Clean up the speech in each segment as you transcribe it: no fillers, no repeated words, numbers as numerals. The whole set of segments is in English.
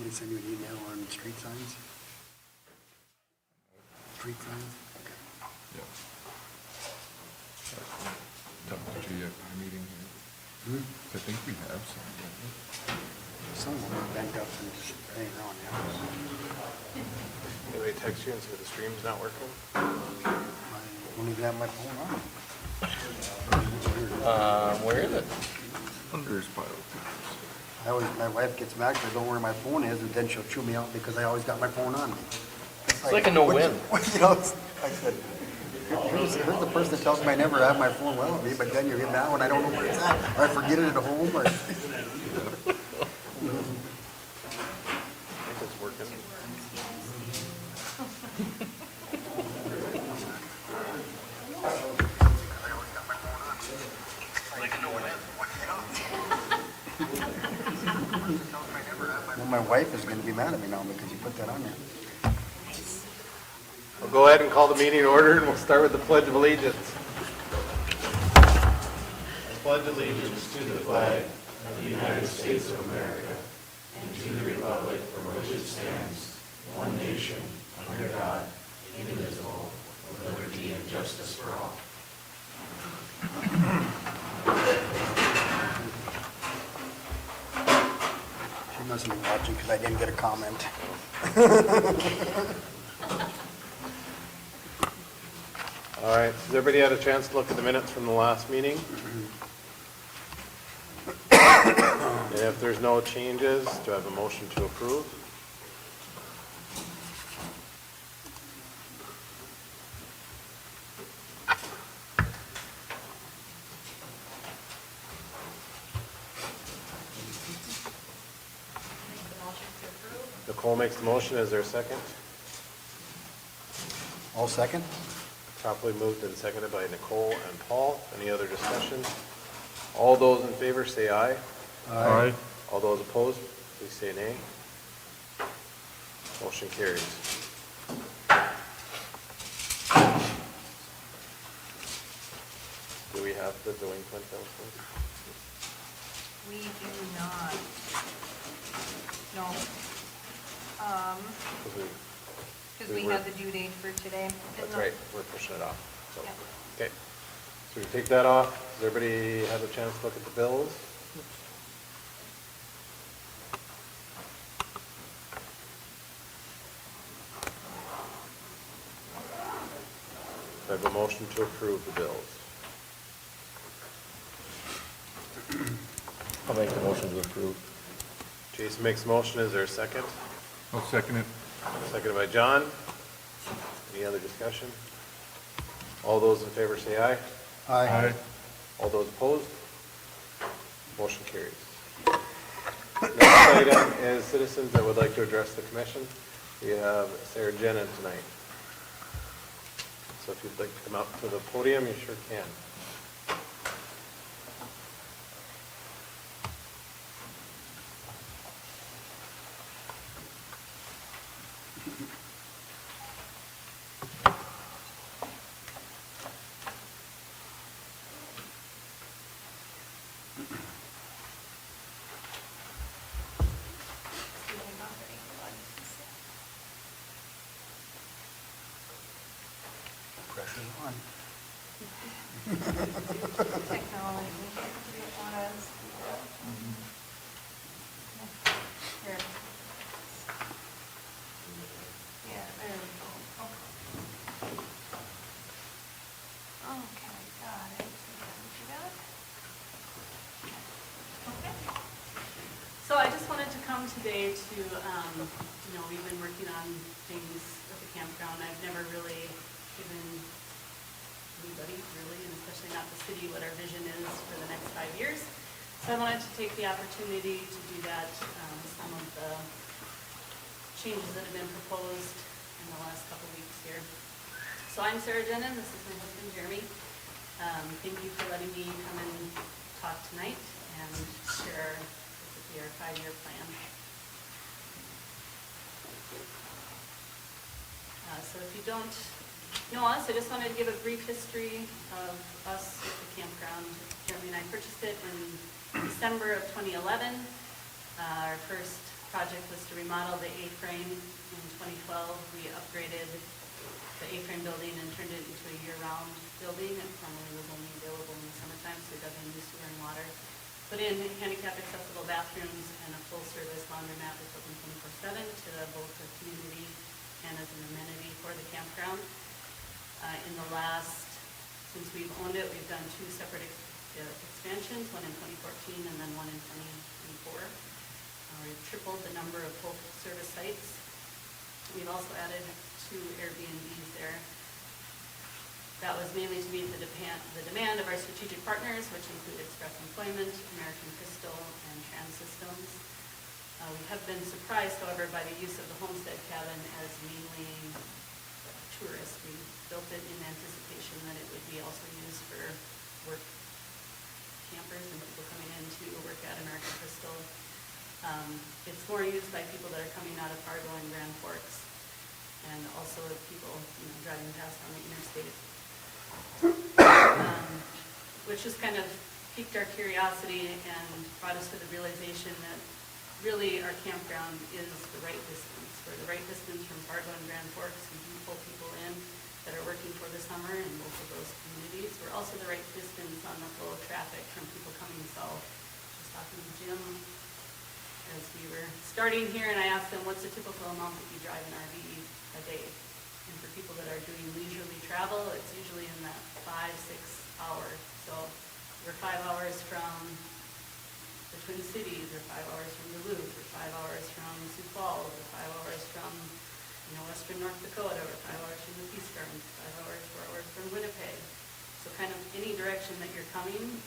me send you an email on street signs? Street signs? Okay. Yeah. Talk to you at our meeting here. I think we have some. Some of them are bent up and just hanging around now. Anybody text you and say the stream's not working? I don't even have my phone on. Where is it? Under his pile of My wife gets mad because I don't know where my phone is, and then she'll chew me out because I always got my phone on me. It's like a no-win. You know, I said, here's the person that tells me I never have my phone well with me, but then you're getting mad when I don't know where it's at, or I forget it at home, or... I think it's working. Well, my wife is going to be mad at me now because you put that on there. We'll go ahead and call the meeting in order, and we'll start with the Pledge of Allegiance. I pledge allegiance to the flag of the United States of America and to the republic for which it stands, one nation, under God, indivisible, with liberty and justice for all. She mustn't be watching because I didn't get a comment. All right, has everybody had a chance to look at the minutes from the last meeting? And if there's no changes, do I have a motion to approve? Nicole makes the motion. Is there a second? All second? Properly moved and seconded by Nicole and Paul. Any other discussion? All those in favor say aye. Aye. All those opposed, please say nay. Motion carries. Do we have the delinquent bills? We do not. No. Because we had the due date for today. That's right, we're pushing it off. So, Yep. okay. So we take that off. Does everybody have a chance to look at the bills? I have a motion to approve the bills. I'll make the motion to approve. Jason makes a motion. Is there a second? I'll second it. Seconded by John. Any other discussion? All those in favor say aye. Aye. All those opposed? Motion carries. Next item is citizens that would like to address the commission. We have Sarah Jenin tonight. So if you'd like to come out to the podium, you sure can. Pressure's on. Technology. We don't want us. Here. Yeah, there we go. Okay, got it. Do that. Okay. So I just wanted to come today to, we've been working on things at the campground. I've never really given anybody really, and especially not the city, what our vision is for the next 5 years. So I wanted to take the opportunity to do that, some of the changes that have been proposed in the last couple weeks here. So I'm Sarah Jenin, this is my husband Jeremy. Thank you for letting me come and talk tonight and share basically our 5-year plan. So if you don't know us, I just wanted to give a brief history of us at the campground. Jeremy and I purchased it in December of 2011. Our first project was to remodel the A-frame. In 2012, we upgraded the A-frame building and turned it into a year-round building. It formerly was only available in the summertime, so it doesn't use sewer and water. Put in handicap accessible bathrooms and a full-service laundromat that's open 24/7 to both the community and as an amenity for the campground. In the last, since we've owned it, we've done 2 separate expansions, one in 2014 and then one in 2024. We've tripled the number of full-service sites. We've also added 2 Airbnbs there. That was mainly to meet the demand of our strategic partners, which include Express Employment, American Crystal, and Trans Systems. We have been surprised, however, by the use of the homestead cabin as mainly tourists. We built it in anticipation that it would be also used for work campers and people coming in to work at American Crystal. It's more used by people that are coming out of Fargo and Grand Forks, and also people driving past on the interstate, which just kind of piqued our curiosity and brought us to the realization that really our campground is the right distance. We're the right distance from Fargo and Grand Forks. We do pull people in that are working for the summer in both of those communities. We're also the right distance on the flow of traffic from people coming south. Just talking to Jim as we were starting here, and I asked him, what's the typical amount that you drive an RV a day? And for people that are doing leisurely travel, it's usually in that 5-6 hours. So we're 5 hours from the Twin Cities, or 5 hours from Duluth, or 5 hours from Sioux Falls, or 5 hours from western North Dakota, or 5 hours from the Peace Gardens, 5 hours, 4 hours from Winnipeg. So kind of any direction that you're coming,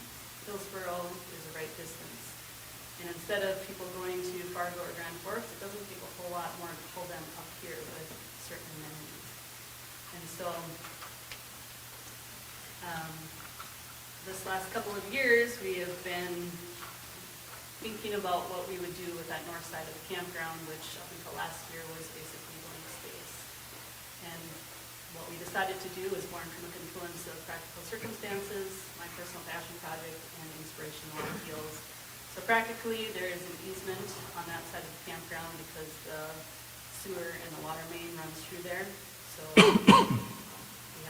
Hillsboro is the right distance. And instead of people going to Fargo or Grand Forks, it doesn't take a whole lot more to pull them up here with certain amenities. And so this last couple of years, we have been thinking about what we would do with that north side of the campground, which up until last year was basically blank space. And what we decided to do was born from a confluence of practical circumstances, my personal passion project, and inspirational appeals. So practically, there is an easement on that side of the campground because the sewer and the water main runs through there. So we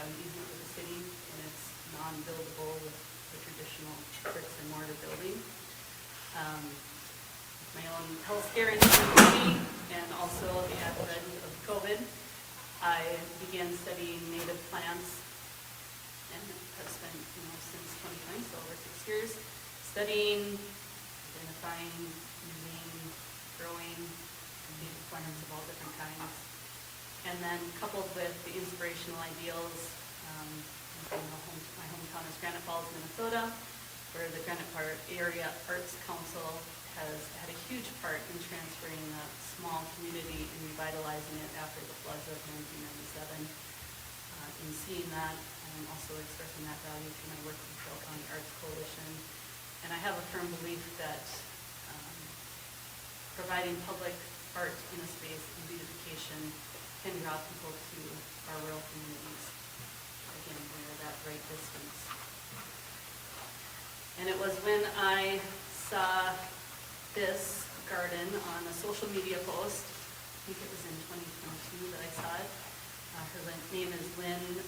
have an easement with the city, and it's non-buildable with the traditional bricks and mortar building. My own health scare industry, and also the advent of COVID, I began studying native plants, and have spent, since 2020, so over 6 years, studying, identifying, using, growing native plants of all different kinds. And then coupled with the inspirational ideals, my hometown is Granite Falls, Minnesota, where the Granite Park Area Arts Council has had a huge part in transferring the small community and revitalizing it after the floods of 1997. In seeing that, I'm also expressing that value through my work with the Trail County Arts Coalition. And I have a firm belief that providing public art in a space and beautification can draw people to our rural communities. Again, we're that right distance. And it was when I saw this garden on a social media post, I think it was in 2022 that I saw it. Her name is Lynn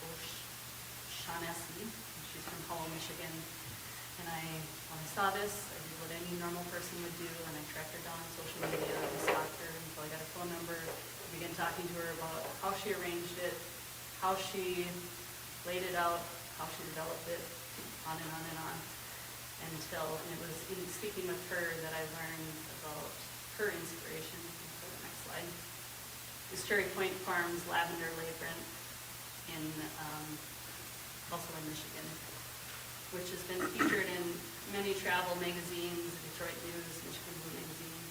O'Shaughnessy. She's from Howell, Michigan. And when I saw this, I did what any normal person would do, and I tracked her down on social media, and stalked her until I got a phone number. I began talking to her about how she arranged it, how she laid it out, how she developed it, on and on and on. And it was in speaking with her that I learned about her inspiration. Go to the next slide. Is Cherry Point Farms lavender labrum also in Michigan, which has been featured in many travel magazines, Detroit News, Michigan Blue Magazine,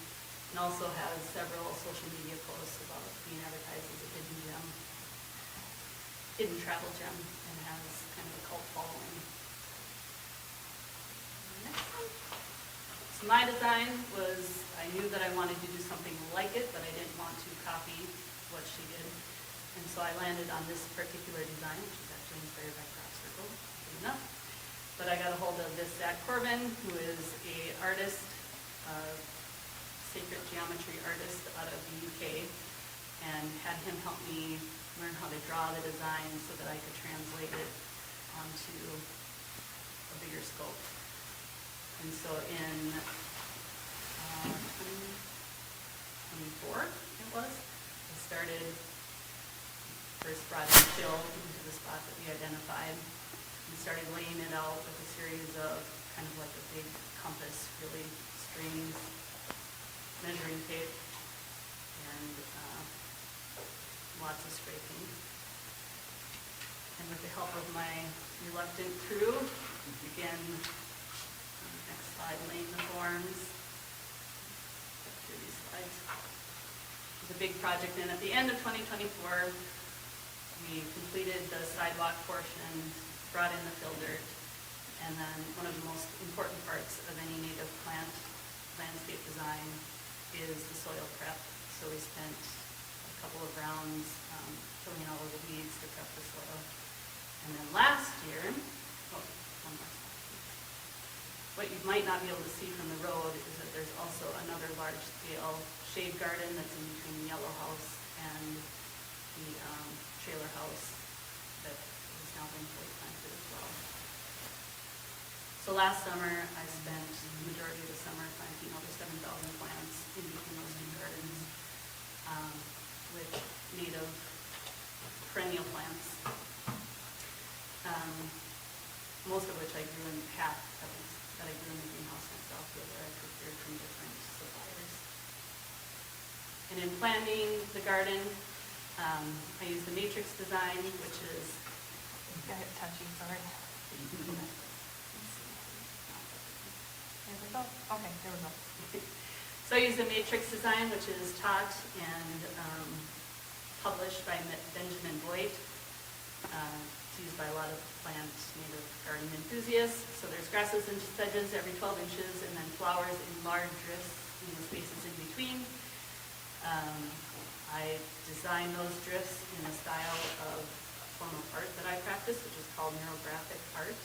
and also has several social media posts about being advertised as a hidden travel gem, and has kind of a cult following. Next one. So my design was, I knew that I wanted to do something like it, but I didn't want to copy what she did. And so I landed on this particular design, which is actually inspired by Crop Circle, good enough. But I got a hold of this Zach Corbin, who is an artist, sacred geometry artist out of the UK, and had him help me learn how to draw the design so that I could translate it onto a bigger scope. And so in 2024, it was, I started, first brought in fill into the spot that we identified, and started laying it out with a series of kind of like a big compass, really, strings, measuring tape, and lots of scraping. And with the help of my reluctant crew, again, next slide, laying the forms. Get through these slides. It was a big project, and at the end of 2024, we completed the sidewalk portion, brought in the fill dirt, and then one of the most important parts of any native plant landscape design is the soil prep. So we spent a couple of rounds killing all of the weeds to prep the soil. And then last year, one more slide. What you might not be able to see from the road is that there's also another large-scale shade garden that's in between the yellow house and the trailer house that is now being fully planted as well. So last summer, I spent the majority of the summer planting over 7,000 plants in between those two gardens, with native perennial plants, most of which I grew in half, that I grew in the greenhouse myself, the other I procured from different suppliers. And in planting the garden, I used the matrix design, which is Got it touchy, sorry. There we go. Okay, there we go. So I use the matrix design, which is taught and published by Benjamin Boyd. It's used by a lot of plant native garden enthusiasts. So there's grasses and sedges every 12 inches, and then flowers in large drifts in the spaces in between. I designed those drifts in a style of form of art that I practice, which is called neurographic art.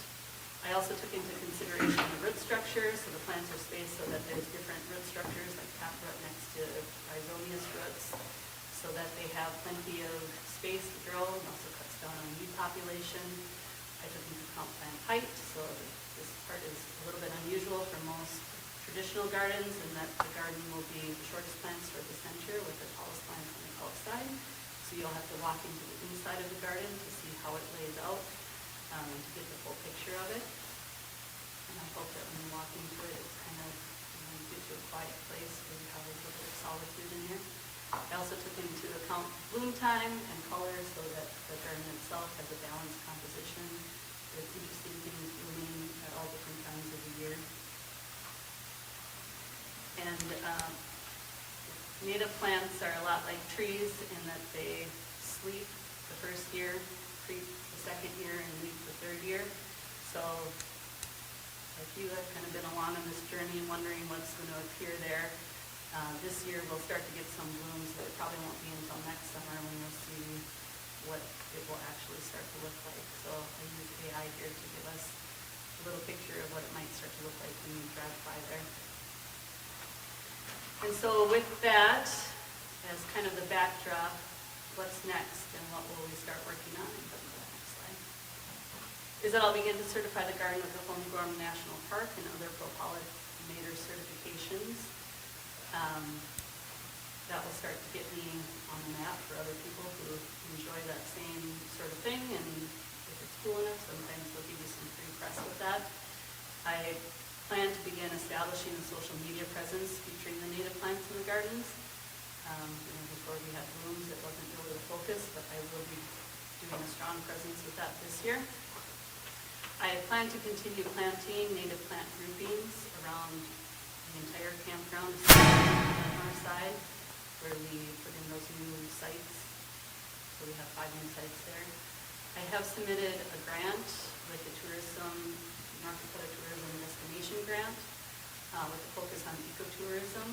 I also took into consideration the root structure, so the plants are spaced so that there's different root structures, like taproot next to rhizomious roots, so that they have plenty of space to grow, and also cuts down on weed population. I took into account plant height, so this part is a little bit unusual for most traditional gardens, in that the garden will be the shortest plants toward the center with the tallest plants on the outside. So you'll have to walk into the inside of the garden to see how it lays out, to get the full picture of it. And I hope that when you walk into it, it's kind of, you get to a quiet place where you have a little bit of solitude in here. I also took into account bloom time and color so that the garden itself has a balanced composition with interesting things blooming at all different times of the year. And native plants are a lot like trees in that they sleep the first year, creep the second year, and leaf the third year. So if you have kind of been along on this journey and wondering what's going to appear there, this year we'll start to get some blooms, but it probably won't be until next summer when you'll see what it will actually start to look like. So I use AI here to give us a little picture of what it might start to look like when you drive by there. And so with that, as kind of the backdrop, what's next and what will we start working on? Next slide. Is that I'll begin to certify the garden with the Hillsboro National Park and other pollinator certifications. That will start to get me on the map for other people who enjoy that same sort of thing, and if it's cool enough, sometimes they'll give you some free press with that. I plan to begin establishing a social media presence featuring the native plants in the gardens. Before we had blooms, it wasn't really the focus, but I will be doing a strong presence with that this year. I plan to continue planting native plant groupings around the entire campground, especially on our side, where we put in those new sites. So we have 5 new sites there. I have submitted a grant with the North Dakota Tourism Destination Grant, with a focus on ecotourism.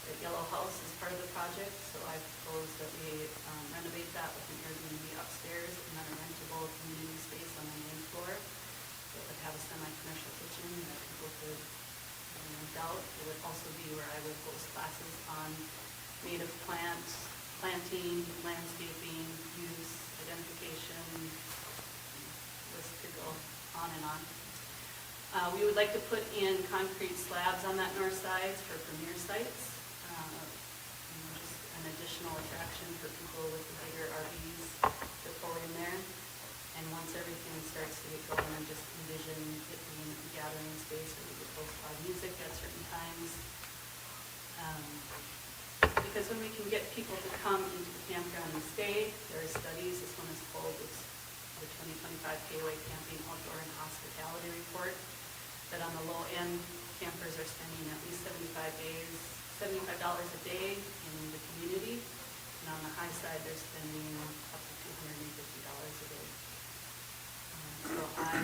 The Yellow House is part of the project, so I propose that we renovate that with an Airbnb upstairs and then a rentable community space on the main floor that would have a semi-commercial kitchen that people could rent out. It would also be where I would host classes native planting, landscaping, use, identification, list could go on and on. We would like to put in concrete slabs on that north side for premier sites. Just an additional attraction for people with the bigger RVs to pull in there. And once everything starts to get going, I just envision it being a gathering space where we could post live music at certain times. Because when we can get people to come into the campground and stay, there are studies, this one is called the 2025 KOA Camping Outdoor and Hospitality Report, that on the low end, campers are spending at least $75 a day in the community, and on the high side, they're spending up to $250 a day. So I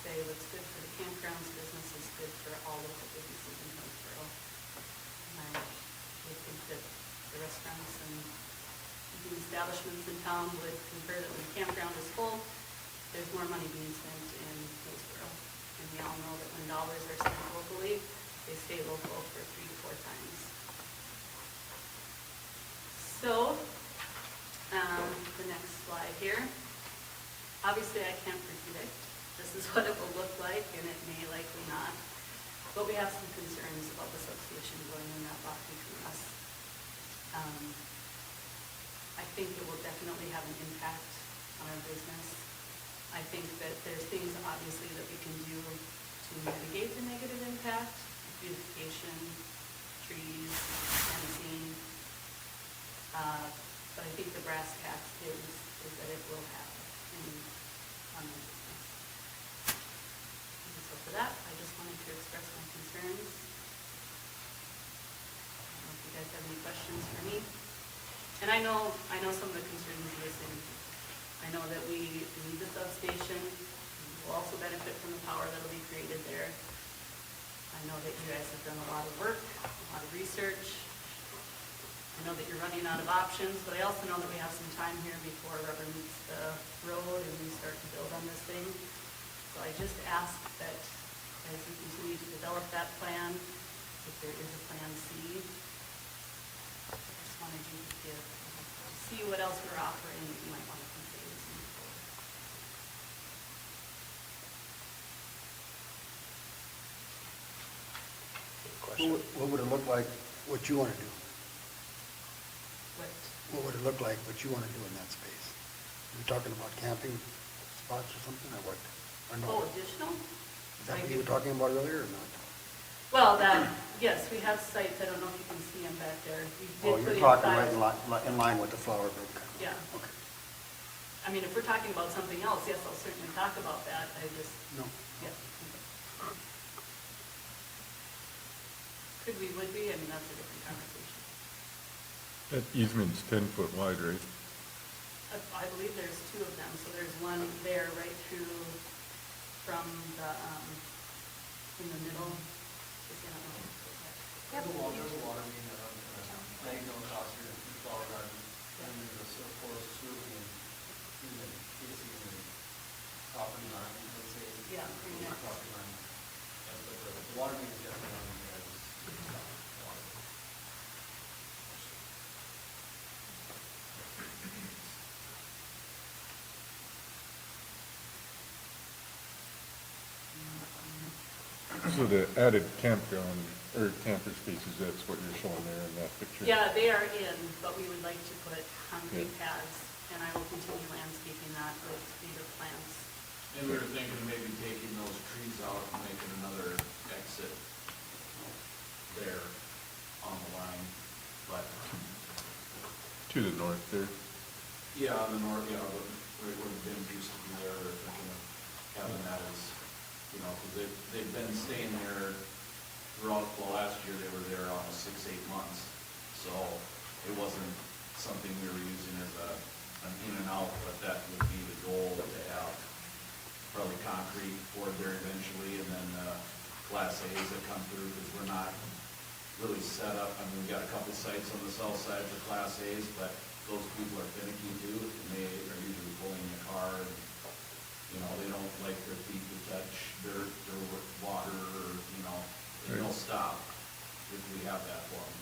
say what's good for the campgrounds business is good for all of the businesses in Hillsboro. And I would think that the restaurants and eating establishments in town would concur that when the campground is full, there's more money being spent in Hillsboro. And we all know that when dollars are spent locally, they stay local for 3 to 4 times. So, the next slide here. Obviously, I can't predict. This is what it will look like, and it may likely not. But we have some concerns about the substation going in that lot between us. I think it will definitely have an impact on our business. I think that there's things obviously that we can do to mitigate the negative impact, beautification, trees, fencing. But I think the brass tacks is that it will have an impact on our business. And so for that, I just wanted to express my concerns. I don't know if you guys have any questions for me. And I know some of the concerns of the city. I know that we need the substation. We'll also benefit from the power that will be created there. I know that you guys have done a lot of work, a lot of research. I know that you're running out of options, but I also know that we have some time here before rubber meets the road and we start to build on this thing. So I just ask that as we continue to develop that plan, if there is a plan C, I just wanted you to see what else we're offering that you might want to consider as we move forward. Question? What would it look like, what you want to do? What, What would it look like, what you want to do in that space? You're talking about camping spots or something, or what? Or no? oh, additional? Is that what you were talking about earlier or not? Well, yes, we have sites, I don't know if you can see them back there. We did Oh, put you're in talking five- right in line with the flower bed kind of. Yeah. Okay. I mean, if we're talking about something else, yes, I'll certainly talk about that. I just, No. yeah. Could we, would we? I mean, that's a different conversation. That easement's 10 foot wide, right? I believe there's 2 of them, so there's one there right through from the, in the middle. Just, I don't know. Yep. There's a water main that runs diagonal across here, through the flower garden, and there's a sort of forest swooping in the, basically in the property line, let's say. Yeah, pretty much. Property line. Yeah, but the water main is definitely on the edge. So the added campground, or camper spaces, that's what you're showing there in that picture? Yeah, they are in, but we would like to put concrete pads, and I will continue landscaping that with native plants. And we were thinking maybe taking those trees out and making another exit there on the line, but, To the north there. yeah, on the north, yeah, but right where the bins used to be there, they're thinking of having that as, you know, because they've been staying there throughout, well, last year they were there almost 6, 8 months, so it wasn't something we were using as an in and out, but that would be the goal, to have probably concrete poured there eventually, and then Class A's that come through, because we're not really set up. I mean, we've got a couple sites on the south side for Class A's, but those people are finicky too, and they are usually pulling the car, and, you know, they don't like their feet to touch dirt or water, or, you know, and they'll stop if we have that for them.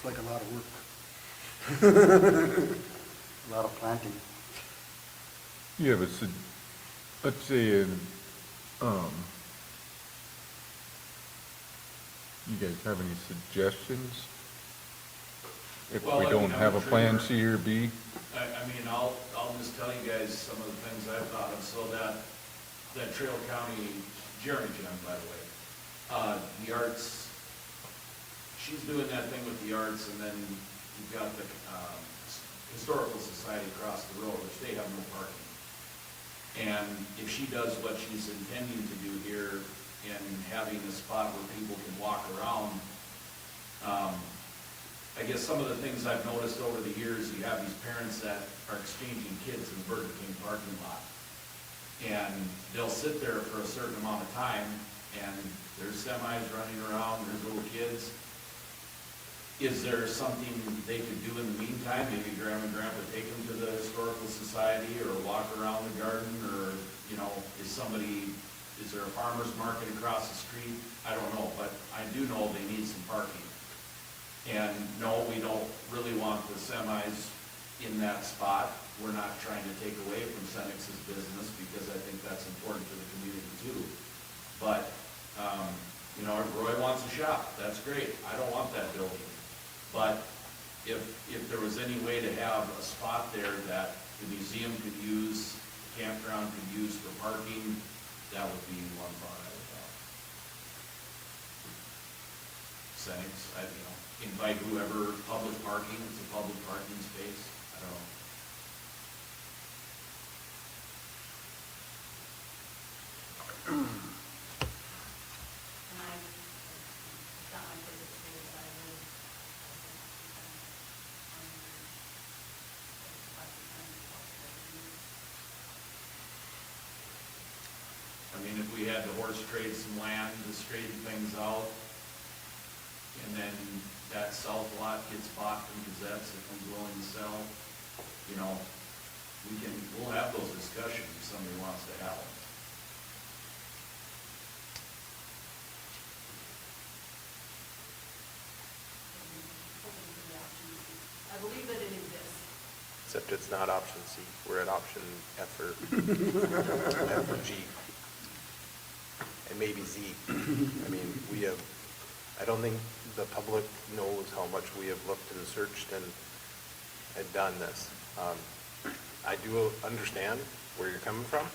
like a lot of work. A lot of planting. Yeah, but let's say, you guys have any suggestions? If Well, we I don't mean, I'm have a sure plan you're- C or B? I mean, I'll just tell you guys some of the things I've thought of, so that Trail County, Jeremy Jim, by the way, the arts, she's doing that thing with the arts, and then you've got the, Historical Society across the road, which they have no parking. And if she does what she's intending to do here, and having a spot where people can walk around, I guess some of the things I've noticed over the years, you have these parents that are exchanging kids in the Burger King parking lot. And they'll sit there for a certain amount of time, and there's semis running around, there's little kids. Is there something they could do in the meantime? Maybe Grandma and Grandpa take them to the Historical Society, or walk around the garden, or, you know, is there a farmer's market across the street? I don't know, but I do know they need some parking. And no, we don't really want the semis in that spot. We're not trying to take away from Senex's business, because I think that's important to the community too. But, you know, if Roy wants a shop, that's great. I don't want that building. But if there was any way to have a spot there that the museum could use, the campground could use for parking, that would be one thought I would have. Senex, invite whoever, public parking, it's a public parking space, I don't know. And I, it's not my favorite place, but I live. I mean, if we had to horse trade some land to straighten things out, and then that south lot gets bought from Gazettes if we're willing to sell, you know, we'll have those discussions if somebody wants to have them. I believe that it exists. Except it's not option C. We're at option F or G. And maybe Z. I mean, I don't think the public knows how much we have looked and searched and done this. I do understand where you're coming from.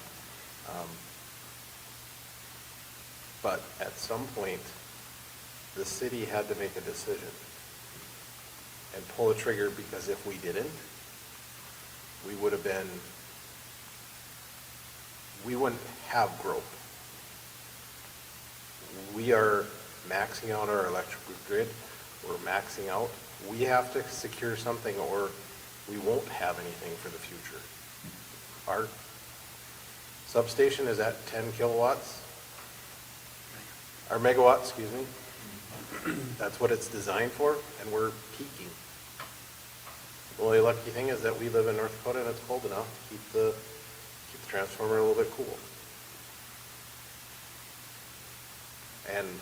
But at some point, the city had to make a decision and pull a trigger, because if we didn't, we wouldn't have growth. We are maxing out our electrical grid, we're maxing out. We have to secure something, or we won't have anything for the future. Our substation is at 10 kilowatts, or megawatts, excuse me. That's what it's designed for, and we're peaking. The only lucky thing is that we live in North Dakota and it's cold enough to keep the transformer a little bit cool. And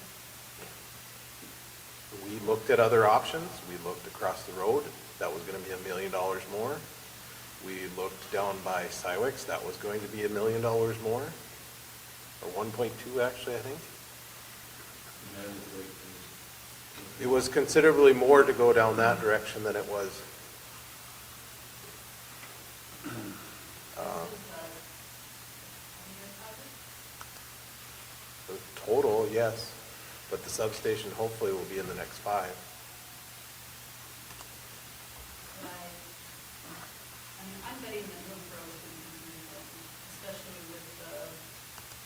we looked at other options. We looked across the road. That was going to be $1 million more. We looked down by Cywex. That was going to be $1 million more, or 1.2 actually, I think. It was considerably more to go down that direction than it was. The total, yes, but the substation hopefully will be in the next 5. I'm betting that Hillsboro is going to continue building, especially with the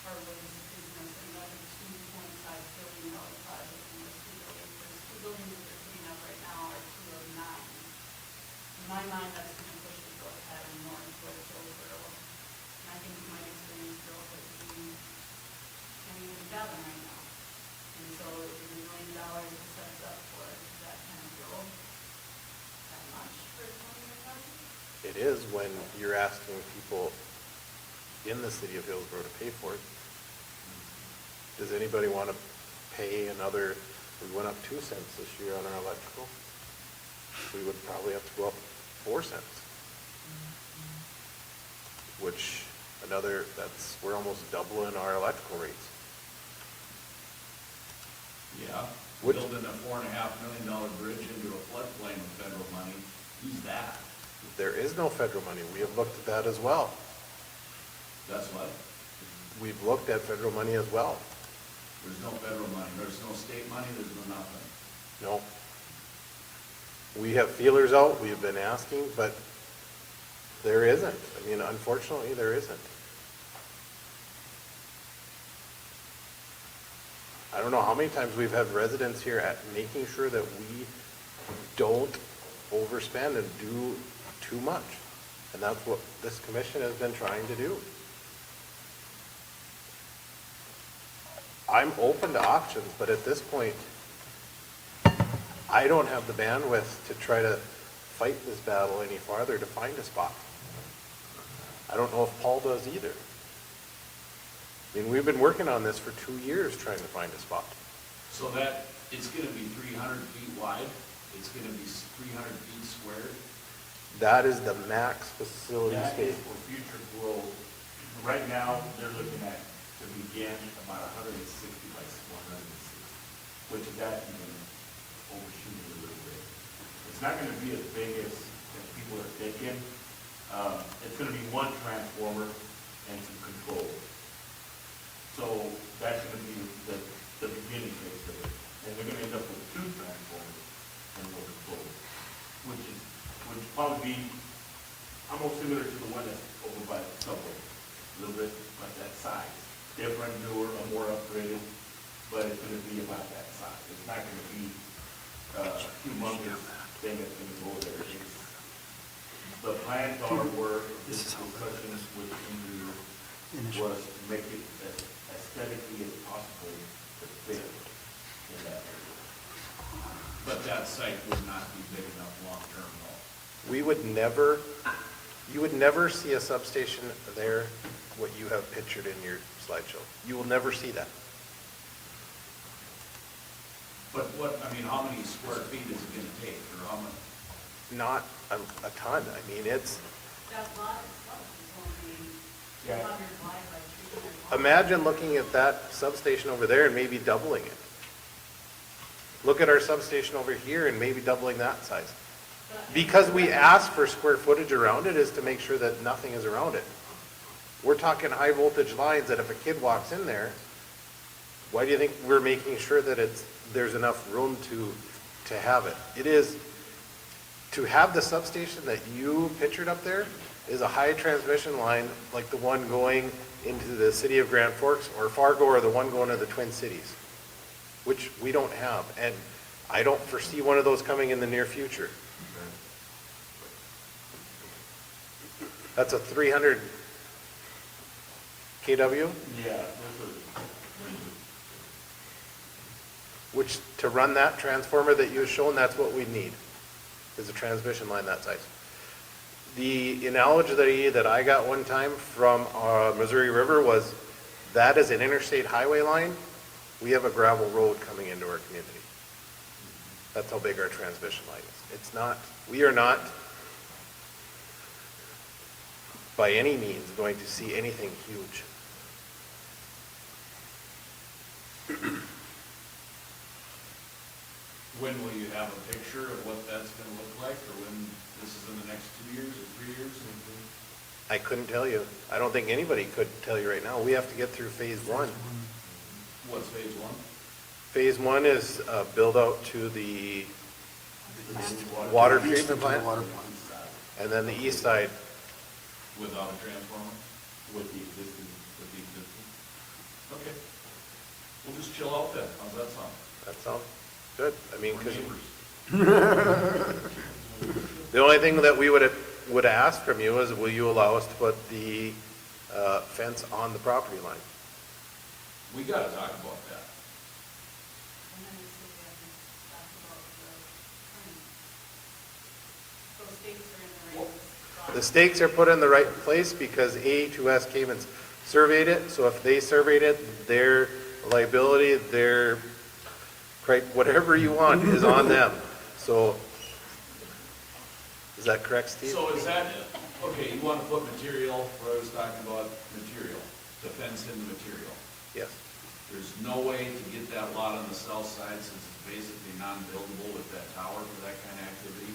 hardwoods business, another $2.5 billion project in those 2 buildings. Those 2 buildings that they're putting up right now are 209. In my mind, that's going to push the growth pattern more towards Hillsboro. And I think you might experience growth that you can't even fathom right now. And so $1 million sets up for that kind of growth, that much for a 20-year project. It is when you're asking people in the city of Hillsboro to pay for it. Does anybody want to pay another, we went up 2 cents this year on our electrical. we would probably have to go up 4 cents. Which, we're almost doubling our electrical rates. Yeah, Which- building a $4.5 million bridge into a floodplain with federal money, use that. There is no federal money. We have looked at that as well. That's what, We've looked at federal money as well. there's no federal money, there's no state money, there's no nothing. No. We have feelers out, we have been asking, but there isn't. I mean, unfortunately, there isn't. I don't know how many times we've had residents here at making sure that we don't overspend and do too much. And that's what this commission has been trying to do. I'm open to options, but at this point, I don't have the bandwidth to try to fight this battle any farther to find a spot. I don't know if Paul does either. I mean, we've been working on this for 2 years trying to find a spot. So that, it's gonna be 300 feet wide, it's gonna be 300 feet squared. That is the max facility That is space. for future growth. Right now, they're looking at, to begin, about 160 by 160, which is that even overshooting a little bit. It's not gonna be as big as people are thinking. It's gonna be one transformer and some control. So that's gonna be the beginning phase of it. And we're gonna end up with 2 transformers and one control, which probably be almost similar to the one that's over by the subway. A little bit like that size. Different, newer, or more upgraded, but it's gonna be about that size. It's not gonna be humongous thing that's gonna go there. The plans are were, this discussion with the engineer was to make it as aesthetically as possible to fit in that area. But that site would not be big enough long-term though. You would never see a substation there, what you have pictured in your slideshow. You will never see that. But how many square feet is it gonna take, or how much? Not a ton. I mean, it's, That lot itself is only Yeah. 200 wide by 300 long. imagine looking at that substation over there and maybe doubling it. Look at our substation over here and maybe doubling that size. Because we ask for square footage around it is to make sure that nothing is around it. We're talking high voltage lines that if a kid walks in there, why do you think we're making sure that there's enough room to have it? It is, to have the substation that you pictured up there is a high transmission line like the one going into the city of Grand Forks or Fargo or the one going to the Twin Cities, which we don't have. And I don't foresee one of those coming in the near future. That's a 300 kW, Yeah, which to run that transformer that you have shown, that's what we need, is a transmission line that size. The analogy that I got one time from Missouri River was, that is an interstate highway line. We have a gravel road coming into our community. That's how big our transmission line is. It's not, we are not by any means going to see anything huge. When will you have a picture of what that's gonna look like, or when, this is in the next 2 years or 3 years? I couldn't tell you. I don't think anybody could tell you right now. We have to get through phase 1. What's phase 1? Phase 1 is build out to the water treatment plant, Water plant. and then the east side. Without a transformer? with the existing. Okay. We'll just chill out then, how's that sound? That sounds good. I mean, We're because neighbors. the only thing that we would ask from you is, will you allow us to put the fence on the property line? We gotta talk about that. And then we still have to talk about the, those stakes are in the right spot. The stakes are put in the right place because A2S came and surveyed it, so if they surveyed it, their liability, their, whatever you want is on them. So Is that correct, Steve? So is that, okay, you want to put material, where I was talking about material, to fence in the material. Yes. There's no way to get that lot on the south side since it's basically non-buildable with that tower for that kind of activity,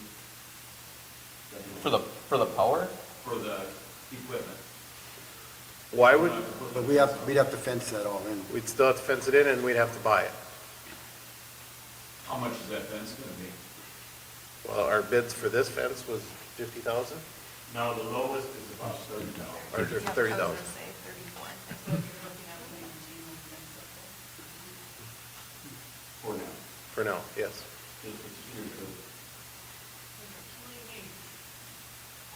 For the power? for the equipment. Why would, But we'd have to fence that all in. we'd still have to fence it in and we'd have to buy it. How much is that fence gonna be? Well, our bids for this fence was 50,000 No, the lowest is about $30. or Yeah, 30,000. I was gonna say 34. So if you're looking at putting a chain link fence up there. For now. For now, yes. It's here to,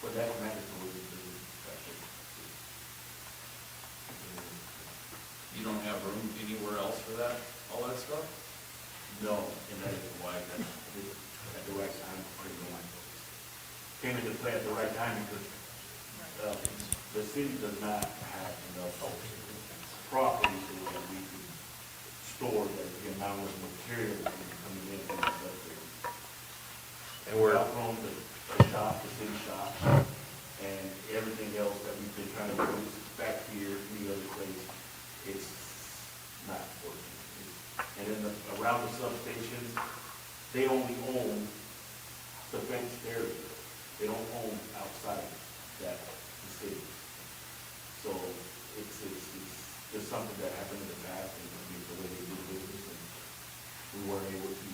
but that's mandatory. You don't have room anywhere else for that, all that stuff? No, and that is why that's at the right time, pretty much. Came into play at the right time because the city does not have enough property so that we can store the amount of material that is coming in from the subdivision. And we're, Outgrown the shop, the city shop, and everything else that we've been trying to do back here, any other place, it's not working. And then around the substations, they only own the fenced area. They don't own outside that facility. So it's just something that happened in the past, and it's the way they do business, and we weren't able to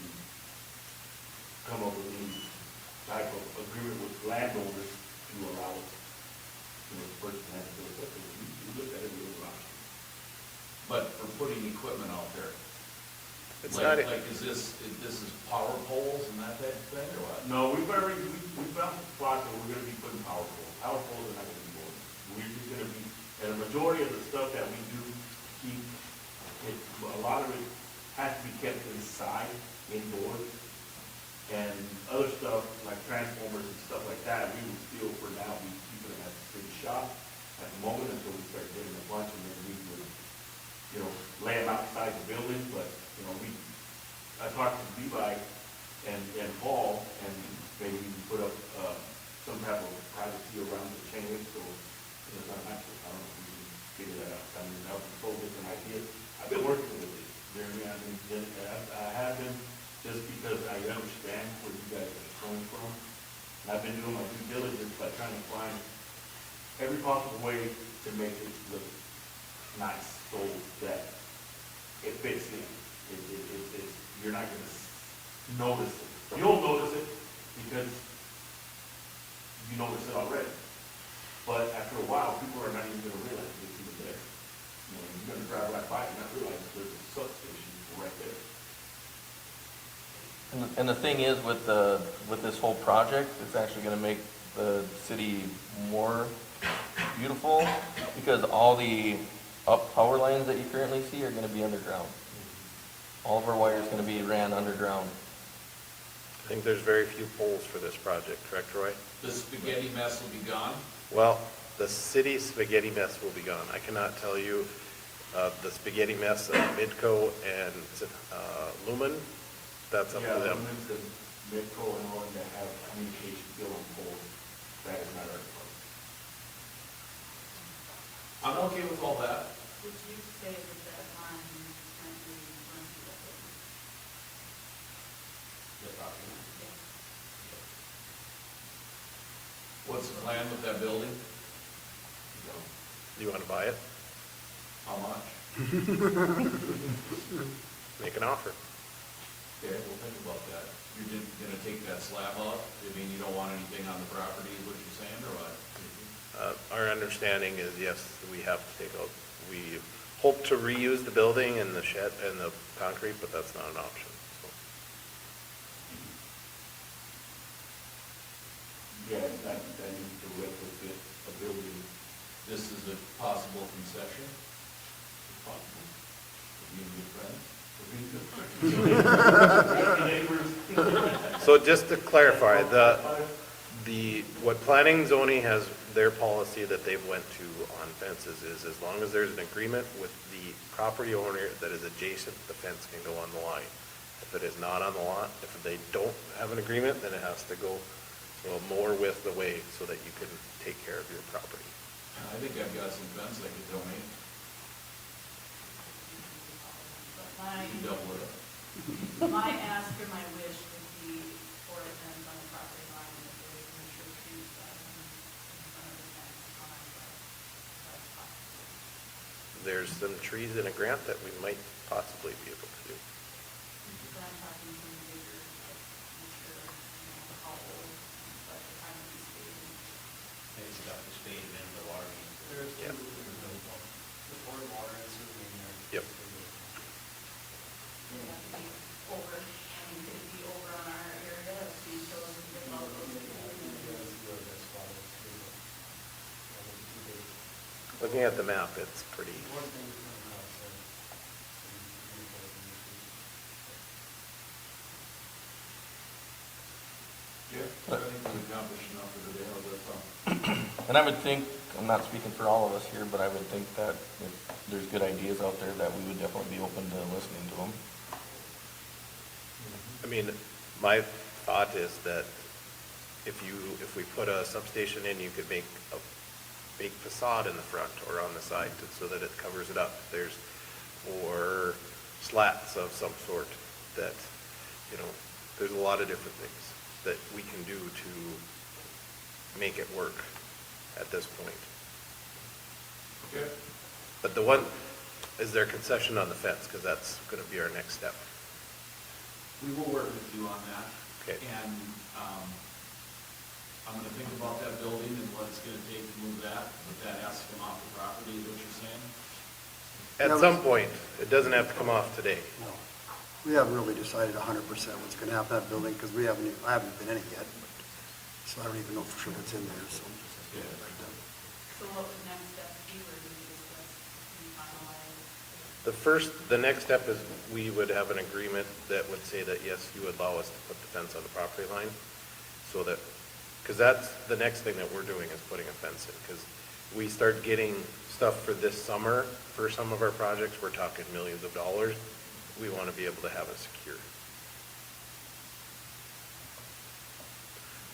come up with any type of agreement with landowners to allow it. You know, the person has to do it, we looked at it, we were option. But for putting equipment out there, it's not, like, is this is power poles and that type of thing, or what? No, we found a spot that we're gonna be putting power poles. Power poles are not gonna be going. We're just gonna be, and the majority of the stuff that we do keep, a lot of it has to be kept inside, indoors. And other stuff, like transformers and stuff like that, we would still, for now, we keep it at the city shop at the moment until we start getting a bunch, and then we would, you know, lay them outside the building, but, you know, I talked to Levi and Paul, and maybe we can put up, some type of privacy around the chain link, so, you know, I don't know if we can figure that out. I mean, that was a whole different idea. I've been working with it, Jeremy, I mean, I have been, just because I understand where you guys are coming from. And I've been doing my due diligence by trying to find every possible way to make it look nice, so that it fits in. You're not gonna notice it. You'll notice it because you notice it already. But after a while, people are not even gonna realize it's even there. You know, you're gonna drive right by it and not realize there's a substation right there. And the thing is with this whole project, it's actually gonna make the city more beautiful because all the power lines that you currently see are gonna be underground. All of our wires gonna be ran underground. I think there's very few poles for this project, correct, Roy? The spaghetti mess will be gone? Well, the city spaghetti mess will be gone. I cannot tell you, the spaghetti mess of Midco and Lumen, that's up to them. Lumens and Midco and all that have communication still on hold, that is not our problem. I'm okay with all that. Would you say that line currently runs through that building? Yeah. What's the plan with that building? You want to buy it? How much? Make an offer. Okay, we'll think about that. You're gonna take that slab off? I mean, you don't want anything on the property, is what you're saying, or what? Our understanding is, yes, we have to take out, we hope to reuse the building and the shed and the concrete, but that's not an option. So, Yeah, that needs to retrofit a building, This is a possible concession? if possible. You and your friends? Neighbors. So just to clarify, what planning and zoning has, their policy that they've went to on fences is as long as there's an agreement with the property owner that is adjacent, the fence can go on the line. If it is not on the lot, if they don't have an agreement, then it has to go Well, more width away so that you can take care of your property. I think I've got some fence I could donate. But You double it up. my ask or my wish would be for a fence on the property line, if there was some mature trees that in front of the fence on our side. That's possible. There's some trees in a grant that we might possibly be able to do. But I'm talking some bigger, like, mature, how old, but the time of these days. Maybe it's got the spade in the water main. There's Yeah. the pouring water and sewer main there. Yep. They have to be over, I mean, could it be over on our area if we show them the all those Looking at the map, it's pretty, One thing is coming out, so, Yeah, I think we've accomplished enough for today, how's that sound? And I would think, I'm not speaking for all of us here, but I would think that if there's good ideas out there, that we would definitely be open to listening to them. I mean, my thought is that if we put a substation in, you could make a big facade in the front or on the side so that it covers it up. Or slats of some sort that, there's a lot of different things that we can do to make it work at this point. Okay. But is there concession on the fence? Because that's going to be our next step. We will work with you on that. Okay. And, I'm gonna think about that building and what it's gonna take to move that, but that has to come off the property, is what you're saying? At some point, it doesn't have to come off today. No. We haven't really decided 100% what's going to happen to that building because I haven't been in it yet. So I don't even know for sure what's in there, so. Yeah. So what would next step be, or do we discuss and finalize? The next step is we would have an agreement that would say that, yes, you would allow us to put the fence on the property line. So that, because that's the next thing that we're doing is putting a fence in. Because we start getting stuff for this summer, for some of our projects, we're talking millions of dollars. We want to be able to have it secure.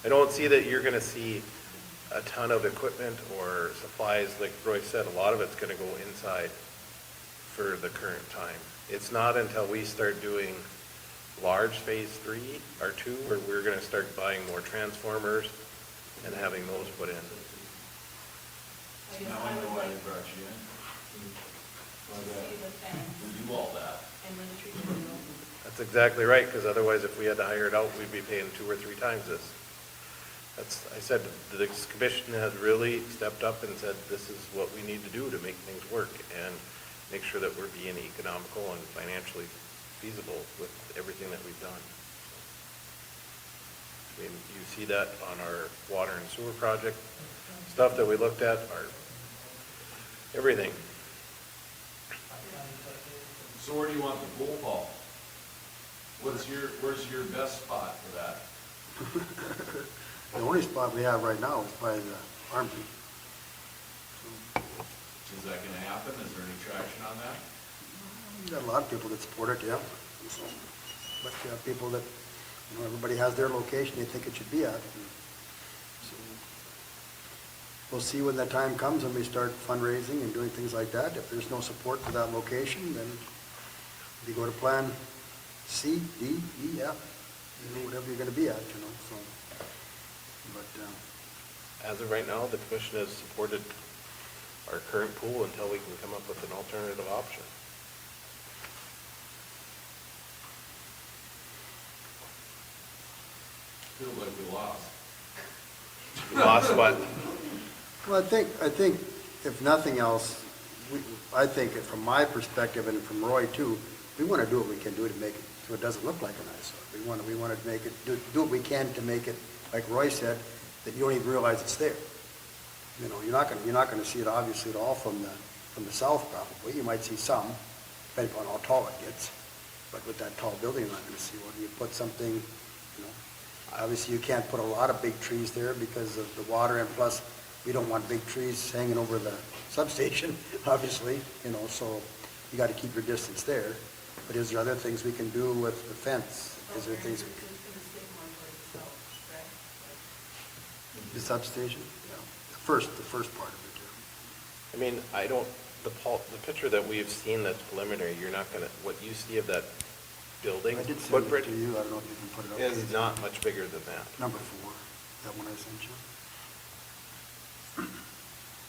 I don't see that you're going to see a ton of equipment or supplies, like Roy said, a lot of it's going to go inside for the current time. It's not until we start doing large phase 3 or 2 where we're going to start buying more transformers and having those put in. I guess Now I I know would why like they brought you in. Why to see the fence we do all that. and when the trees are removed. That's exactly right, because otherwise if we had to hire it out, we'd be paying 2 or 3 times this. I said, the commission has really stepped up and said, this is what we need to do to make things work and make sure that we're being economical and financially feasible with everything that we've done. I mean, you see that on our water and sewer project, stuff that we looked at, everything. So where do you want the pool, Paul? Where's your best spot for that? The only spot we have right now is by the Army. Is that gonna happen? Is there any traction on that? We've got a lot of people that support it, yeah. So, but you have people that, everybody has their location they think it should be at. So we'll see when that time comes when we start fundraising and doing things like that. If there's no support for that location, then we go to plan C, D, E, F, whatever you're going to be at, so. But, As of right now, the commission has supported our current pool until we can come up with an alternative option. Feels like we lost. We lost what? well, I think if nothing else, I think from my perspective and from Roy too, we want to do what we can do to make it so it doesn't look like an eyesore. We want to make it, do what we can to make it, like Roy said, that you don't even realize it's there. You're not going to see it obviously at all from the south probably. You might see some, depending on how tall it gets. But with that tall building, you're not going to see one. You put something, obviously you can't put a lot of big trees there because of the water, and plus we don't want big trees hanging over the substation, obviously, so you got to keep your distance there. But is there other things we can do with the fence? Is there things we can? The substation? Yeah. The first part of it, yeah. I mean, the picture that we've seen that's preliminary, you're not gonna, what you see of that building I did send it footprint to you, I don't know if you can put it up. is not much bigger than that. Number 4, that one I sent you.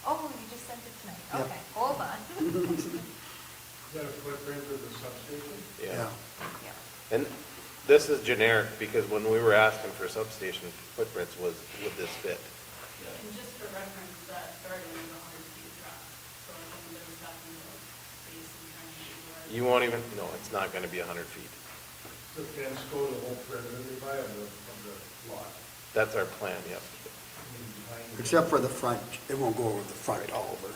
Oh, you just sent it tonight. Yep. Okay, hold on. Is that a footprint of the substation? Yeah. Yeah. And this is generic because when we were asking for substation footprints was, would this fit? And just for reference, that starting is 100 feet across, so if anybody's talking about space and trying to do our. You won't even, no, it's not gonna be 100 feet. The fence go the whole perimeter by of the lot. That's our plan, yep. Except for the front, it won't go over the front all over.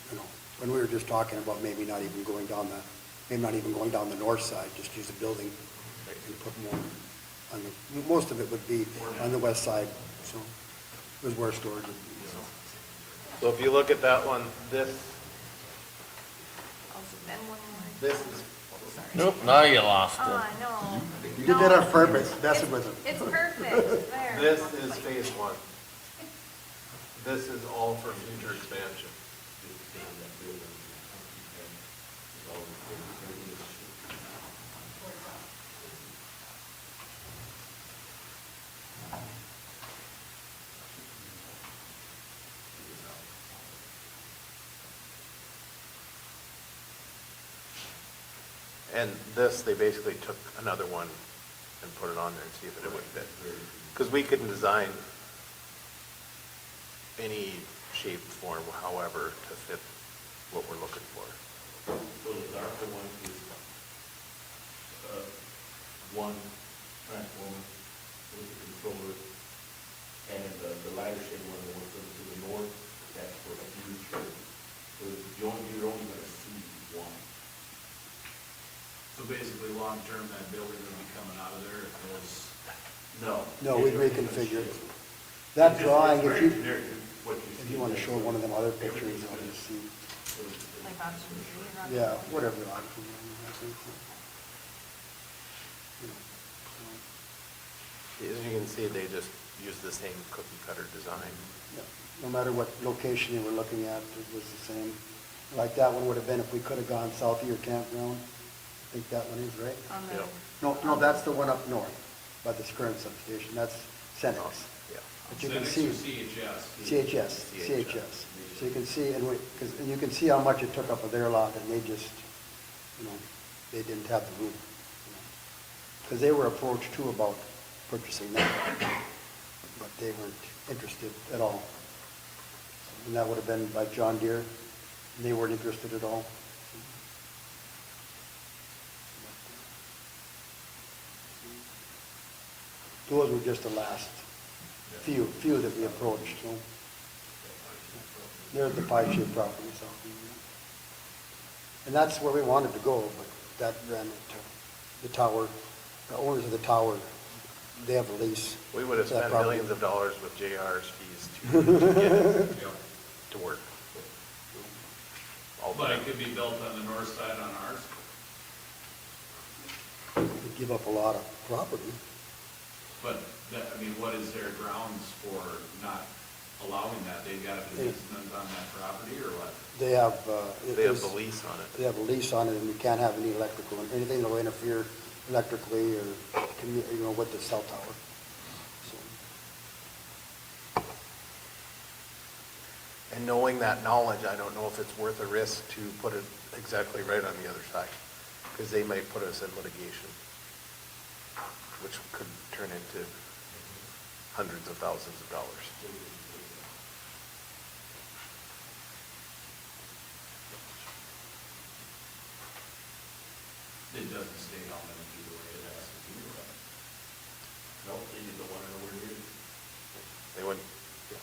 You know, when we were just talking about maybe not even going down the north side, just use the building and put more on the, most of it would be on the west side, so it was where storage would be, so. So if you look at that one, this Also, then one more. is, Sorry. Nope, now you lost Oh, it. I know. You did that on purpose, messing with them. It's perfect, there. this is phase 1. This is all for future expansion. And this, they basically took another one and put it on there and see if it would fit. Because we can design any shape, form, however, to fit what we're looking for. So the darker one is, one transformer with the controller, and the lighter shade one, the one to the north, that's for a future. So you're only gonna see one. So basically, long-term, that building will be coming out of there if those. No. No, we'd reconfigure it. That drawing, It's if very you, generic, what you if see you want to there. show one of them other pictures, I'll just see. Like option 3 or option Yeah, 4? whatever option, I think so. You know, so. As you can see, they just use the same cookie cutter design. Yeah, no matter what location you were looking at, it was the same. Like that one would have been if we could have gone south of your campground. I think that one is, right? On the, Yep. No, that's the one up north by the current substation. That's Cenex. Yeah. But you can Senex see, or CHS. CHS. So you can see, and you can see how much it took up of their lot, and they just, you know, they didn't have the room. Because they were approached too about purchasing that, but they weren't interested at all. And that would have been by John Deere, and they weren't interested at all. Those were just the last few that we approached, so. There's the pie-shaped properties out there. And that's where we wanted to go, but that ran into the tower, the owners of the tower, they have a lease. We would have to that spent property. millions of dollars with JR's fees to get it to work. All But the it could be built on the north side on ours. They give up a lot of property. But that, I mean, what is their grounds for not allowing that? They've got a easement on that property or what? They have, They have the lease on they it. have a lease on it, and we can't have any electrical, anything that will interfere electrically or, you know, with the cell tower. So, And knowing that knowledge, I don't know if it's worth a risk to put it exactly right on the other side, because they might put us in litigation, which could turn into hundreds of thousands of dollars. It doesn't state how many feet away it has to be. No, they did the one over here. They wouldn't, yeah.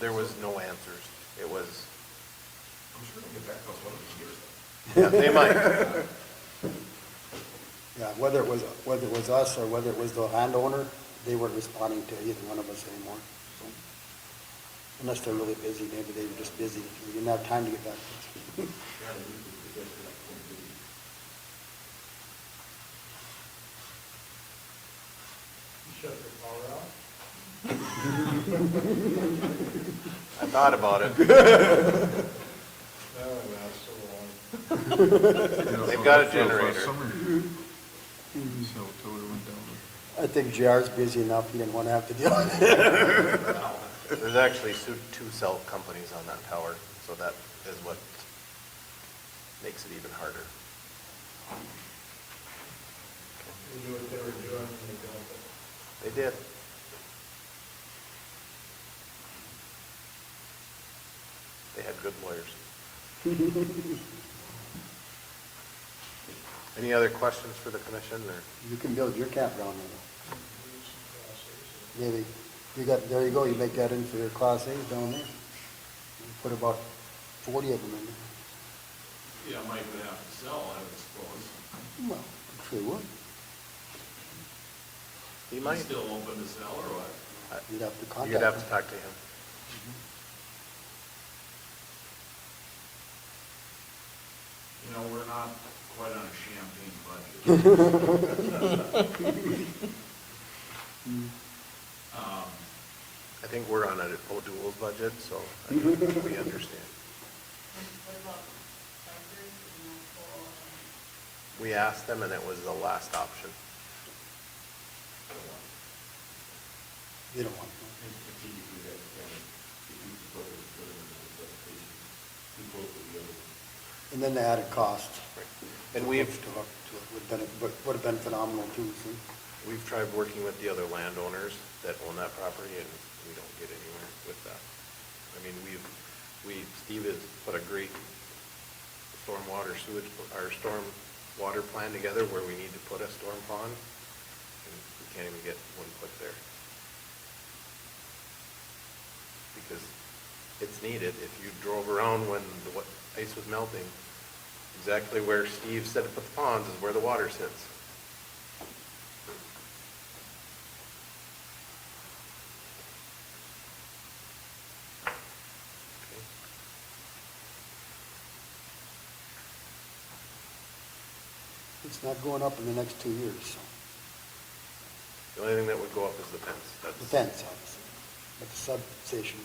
There was no answers. It was, I'm sure they'll get back to us one of these years. yeah, they might. yeah, whether it was us or whether it was the landowner, they weren't responding to either one of us anymore. So, unless they're really busy, maybe they were just busy. We didn't have time to get back to us. Yeah, they usually get to like 20 days. You shut the power off? I thought about it. They've got a generator. So total went down. I think JR's busy enough, he didn't want to have to deal with it. There's actually two cell companies on that tower, so that is what makes it even harder. They knew what they were doing when they built it. They did. They had good lawyers. Any other questions for the commission, or? You can build your campground there. Maybe, there you go, you make that in for your Class A's down there. You put about 40 of them in there. Yeah, Mike would have to sell, I would suppose. Well, I'm sure you would. He He's might. still open to sell, or what? You'd have to contact You'd have him. to talk to him. You know, we're not quite on a champagne budget. I think we're on a O'Doul's budget, so I think we understand. What about tractors, you know, full, We asked them, and it was the last option. You don't want to. And then the added cost. And we've, To hook to it would have been phenomenal too, see? we've tried working with the other landowners that own that property, and we don't get anywhere with that. I mean, Steve has put a great stormwater sewage, our storm water plan together where we need to put a storm pond, and we can't even get one put there. Because it's needed. If you drove around when the ice was melting, exactly where Steve said to put the ponds is where the water sits. Okay. It's not going up in the next 2 years, so. The only thing that would go up is the fence. That's- The fence, obviously, but the substation,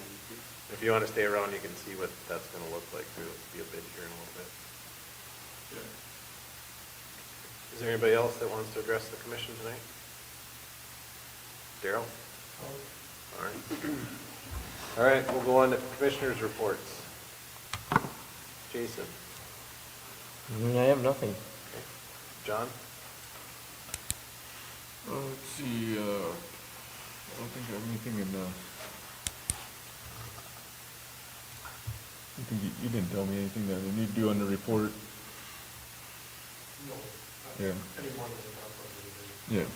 If you want to stay around, you can see what that's going to look like. There'll be a bid here in a little bit. Is there anybody else that wants to address the commission tonight? Daryl? All right. All right, we'll go on to commissioners' reports. Jason? I have nothing. Okay. John? Let's see, I don't think I have anything in, I think you didn't tell me anything that I need to do on the report. No. Yeah. Any more than we talked about the Yeah.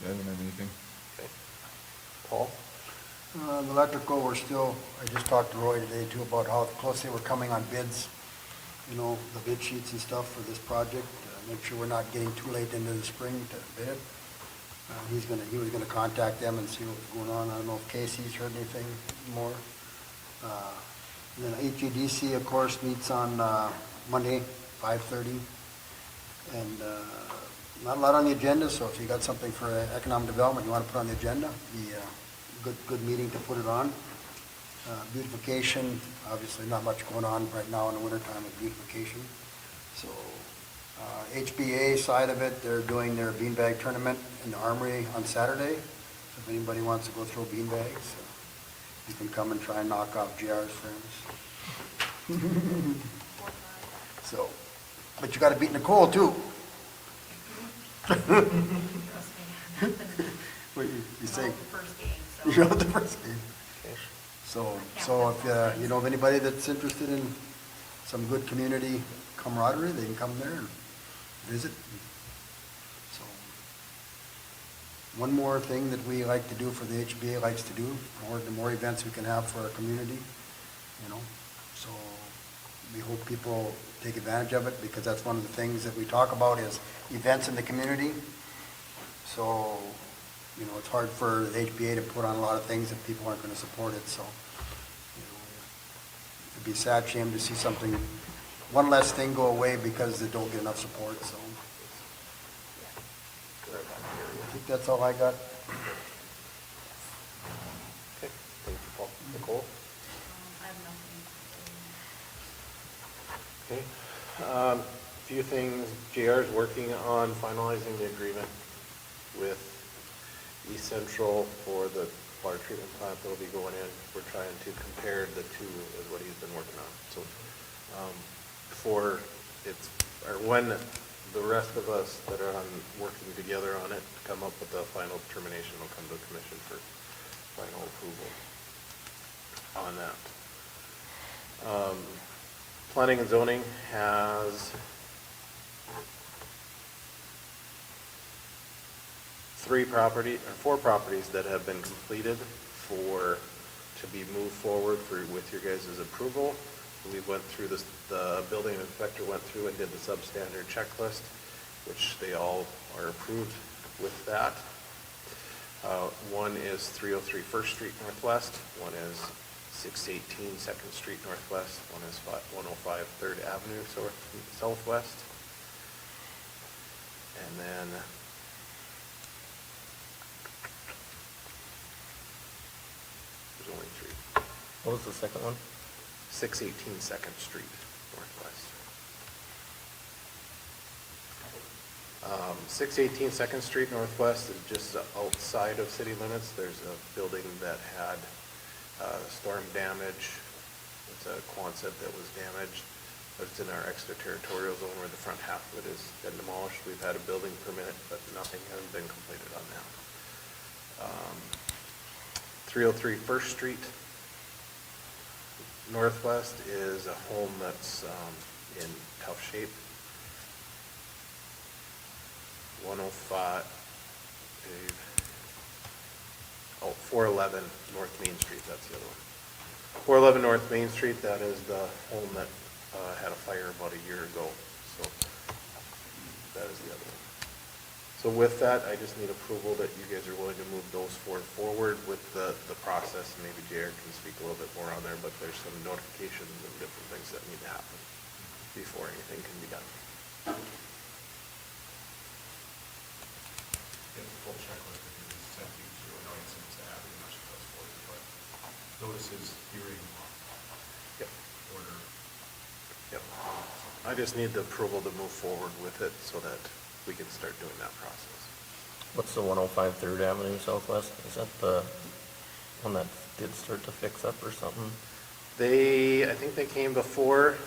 I don't have anything. Okay. Paul? The electrical, we're still, I just talked to Roy today too about how close they were coming on bids, you know, the bid sheets and stuff for this project. Make sure we're not getting too late into the spring to bid. He was gonna contact them and see what was going on. I don't know if Casey's heard anything more. Then HEDC, of course, meets on Monday, 5:30. And not a lot on the agenda, so if you got something for economic development you want to put on the agenda, be a good meeting to put it on. Beautification, obviously not much going on right now in the wintertime with beautification. So HBA side of it, they're doing their beanbag tournament in the Armory on Saturday. So if anybody wants to go throw beanbags, you can come and try and knock off JR's friends. So, but you got to beat Nicole too. Trust me. What you say? The first game, so. You're out the first game. Okay. So if you know of anybody that's interested in some good community camaraderie, they can come there and visit. So, one more thing that we like to do for the HBA likes to do, the more events we can have for our community, you know. So we hope people take advantage of it, because that's one of the things that we talk about is events in the community. So, you know, it's hard for the HBA to put on a lot of things if people aren't going to support it, so, you know, it'd be a sad shame to see something, one less thing go away because they don't get enough support, so. I think that's all I got. Okay, thank you, Paul. Nicole? I have nothing. Okay. Few things, JR is working on finalizing the agreement with East Central for the water treatment plant that'll be going in. We're trying to compare the two is what he's been working on. So, when the rest of us that are working together on it come up with the final determination, will come to the commission for final approval on that. Planning and zoning has four properties that have been completed to be moved forward with your guys' approval. We went through this, the building inspector went through and did the substandard checklist, which they all are approved with that. One is 303 First Street Northwest, one is 618 Second Street Northwest, one is 105 Third Avenue Southwest. And then there's only three. What was the second one? 618 Second Street Northwest. 618 Second Street Northwest is just outside of city limits. There's a building that had storm damage. It's a Quonset that was damaged. It's in our extraterritorial zone where the front half of it has been demolished. We've had a building permit, but nothing has been completed on that. 303 First Street Northwest is a home that's in tough shape. 411 North Main Street, that's the other one. 411 North Main Street, that is the home that had a fire about a year ago. So that is the other one. So with that, I just need approval that you guys are willing to move those four forward with the process. Maybe Jared can speak a little bit more on there, but there's some notifications and different things that need to happen before anything can be done. Get the full checklist if you just sent you to annoyance and to have as much of those for you, but notices, hearing, Yep. order. Yep. I just need the approval to move forward with it so that we can start doing that process. What's the 105 Third Avenue Southwest? Is that the one that did start to fix up or something? I think they came before.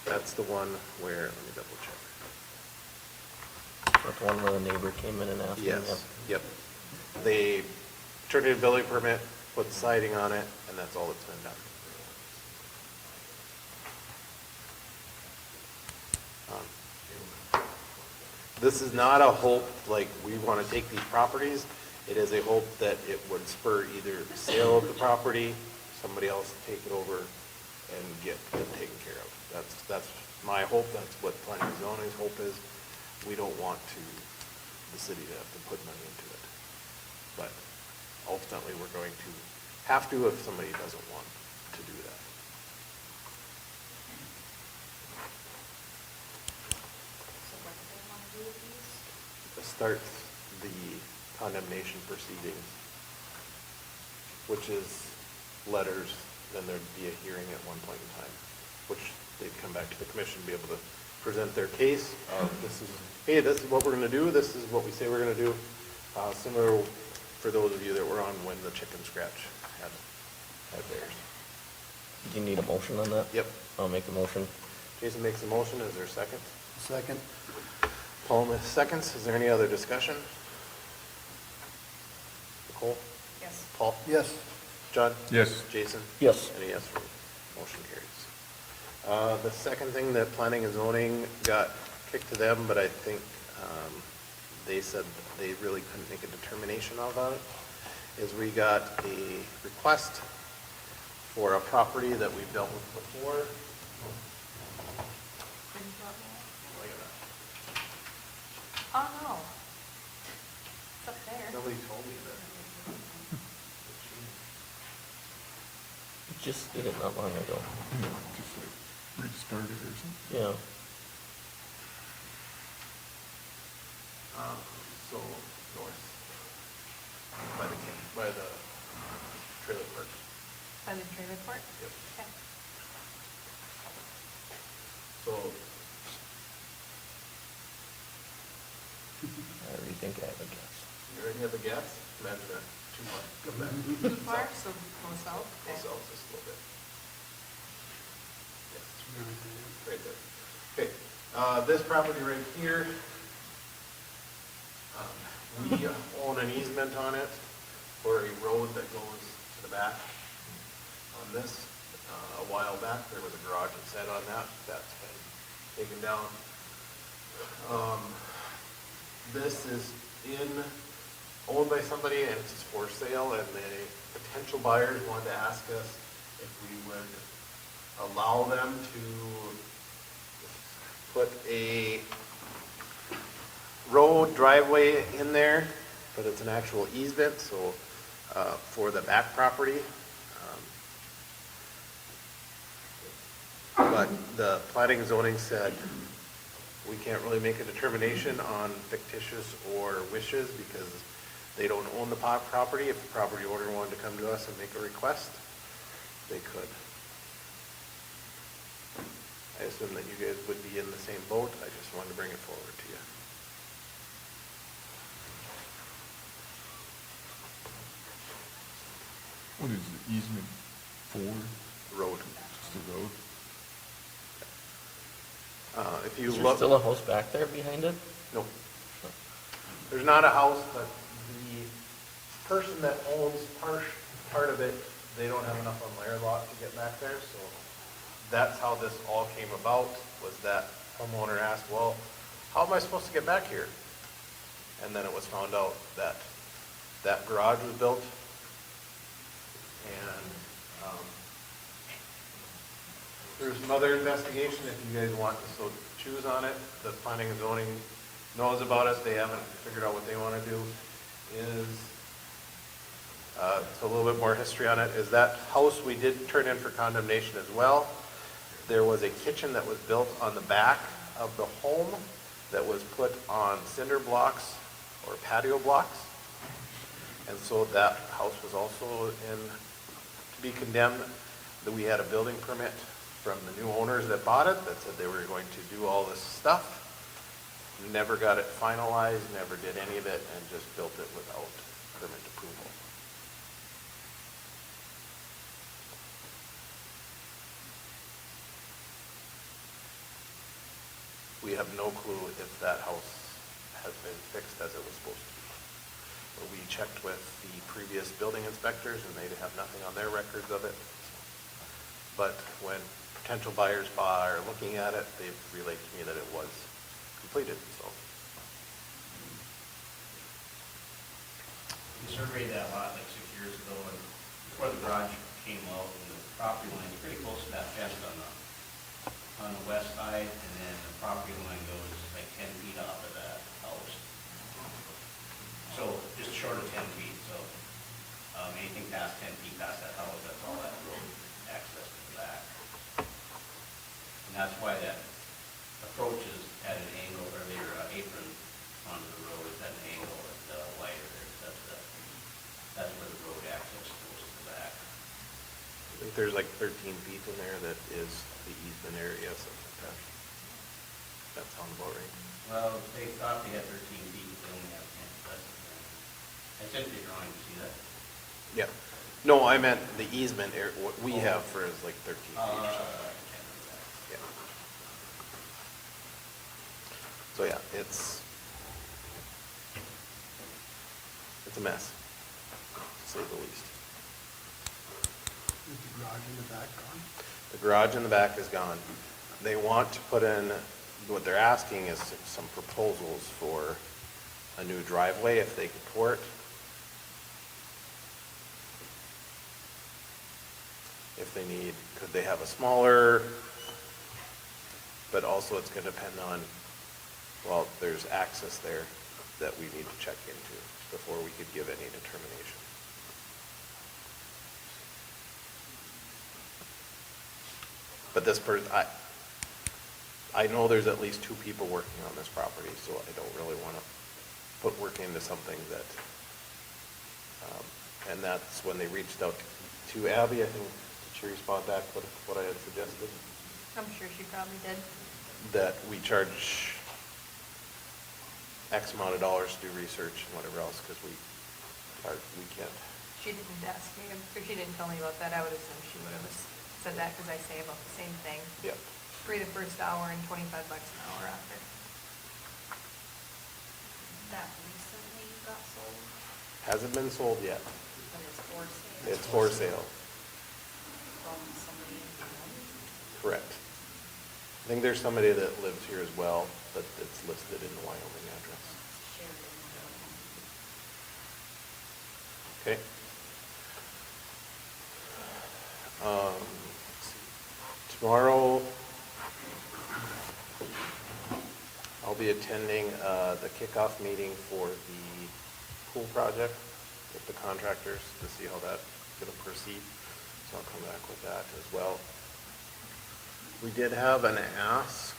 That's the one where, let me double check. Is that the one where the neighbor came in and asked? Yes, yep. They turned in a building permit, put siding on it, and that's all that's been done. This is not a hope, like, we want to take these properties. It is a hope that it would spur either sale of the property, somebody else take it over and get it taken care of. That's my hope, that's what planning and zoning's hope is. We don't want the city to have to put money into it. But ultimately, we're going to have to if somebody doesn't want to do that. So what do they want to do with these? It starts the condemnation proceedings, which is letters, then there'd be a hearing at one point in time, which they'd come back to the commission, be able to present their case of hey, this is what we're going to do, this is what we say we're going to do. Similar for those of you that were on when the chicken scratch had theirs. Do you need a motion on that? Yep. I'll make a motion. Jason makes a motion, is there a second? Second. Paul makes seconds, is there any other discussion? Nicole? Yes. Paul? Yes. John? Yes. Jason? Yes. Any yes for me? Motion carries. The second thing that planning and zoning got kicked to them, but I think they said they really couldn't make a determination about it, is we got a request for a property that we've dealt with before. Look at that. Oh, no. It's up there. Nobody told me that. Just did it not long ago. Just like restarted or something. Yeah. So north, by the trailer park. By the trade report? Yep. Okay. So, I already think I have a guess. you already have a guess? Imagine that, too far, come back. Too far, so go south? Go south just a little bit. Yes, right there. Okay, this property right here, we own an easement on it for a road that goes to the back on this. A while back, there was a garage that sat on that, that's been taken down. This is owned by somebody and it's for sale, and the potential buyers wanted to ask us if we would allow them to put a road driveway in there, but it's an actual easement, so, for the back property. But the planning and zoning said, we can't really make a determination on fictitious or wishes because they don't own the property. If the property owner wanted to come to us and make a request, they could. I assume that you guys would be in the same boat. I just wanted to bring it forward to you. What is the easement for? Road. Just the road? If you Is there look. still a house back there behind it? No. There's not a house, but the person that owns part of it, they don't have enough on their lot to get back there, so that's how this all came about, was that homeowner asked, well, how am I supposed to get back here? And then it was found out that that garage was built, and there's some other investigation if you guys want to so choose on it. The planning and zoning knows about it. They haven't figured out what they want to do. It's a little bit more history on it. Is that house we did turn in for condemnation as well. There was a kitchen that was built on the back of the home that was put on cinder blocks or patio blocks. And so that house was also to be condemned. That we had a building permit from the new owners that bought it that said they were going to do all this stuff. Never got it finalized, never did any of it, and just built it without permit approval. We have no clue if that house has been fixed as it was supposed to be. But we checked with the previous building inspectors and they have nothing on their records of it. But when potential buyers are looking at it, they've relayed to me that it was completed, so. We surveyed that lot like 6 years ago, and before the garage came out, and the property line is pretty close to that fence on the west side, and then the property line goes like 10 feet off of that house. So just short of 10 feet, so anything past 10 feet past that house, that's all that road access to the back. And that's why that approach is at an angle, or their apron onto the road is at an angle that's wider there. That's where the road access goes to the back. I think there's like 13 feet in there that is the easement area, something like that. That sounds about right. Well, they thought they had 13 feet, but they only have 10, less than that. I sent you a drawing, you see that? Yeah. No, I meant the easement area, what we have for is like 13 feet or something. Yeah. So yeah, it's a mess, to say the least. Is the garage in the back gone? The garage in the back is gone. They want to put in, what they're asking is some proposals for a new driveway if they could pour it. If they need, could they have a smaller, but also it's going to depend on, well, there's access there that we need to check into before we could give any determination. But this person, I know there's at least 2 people working on this property, so I don't really want to put work into something that, and that's when they reached out To Abby, I think, did she respond back with what I had suggested? I'm sure she probably did. That we charge X amount of dollars to do research and whatever else, because we can't. She didn't ask me, or she didn't tell me about that. I would assume she would have said that because I say about the same thing. Yep. Free the first hour and $25 an hour after. That recently got sold, Hasn't been sold yet. but it's for sale. It's for sale. From somebody in town. Correct. I think there's somebody that lives here as well, but it's listed in the Wyoming address. Sheridan. Okay. Let's see. Tomorrow, I'll be attending the kickoff meeting for the pool project with the contractors to see how that's going to proceed. So I'll come back with that as well. We did have an ask.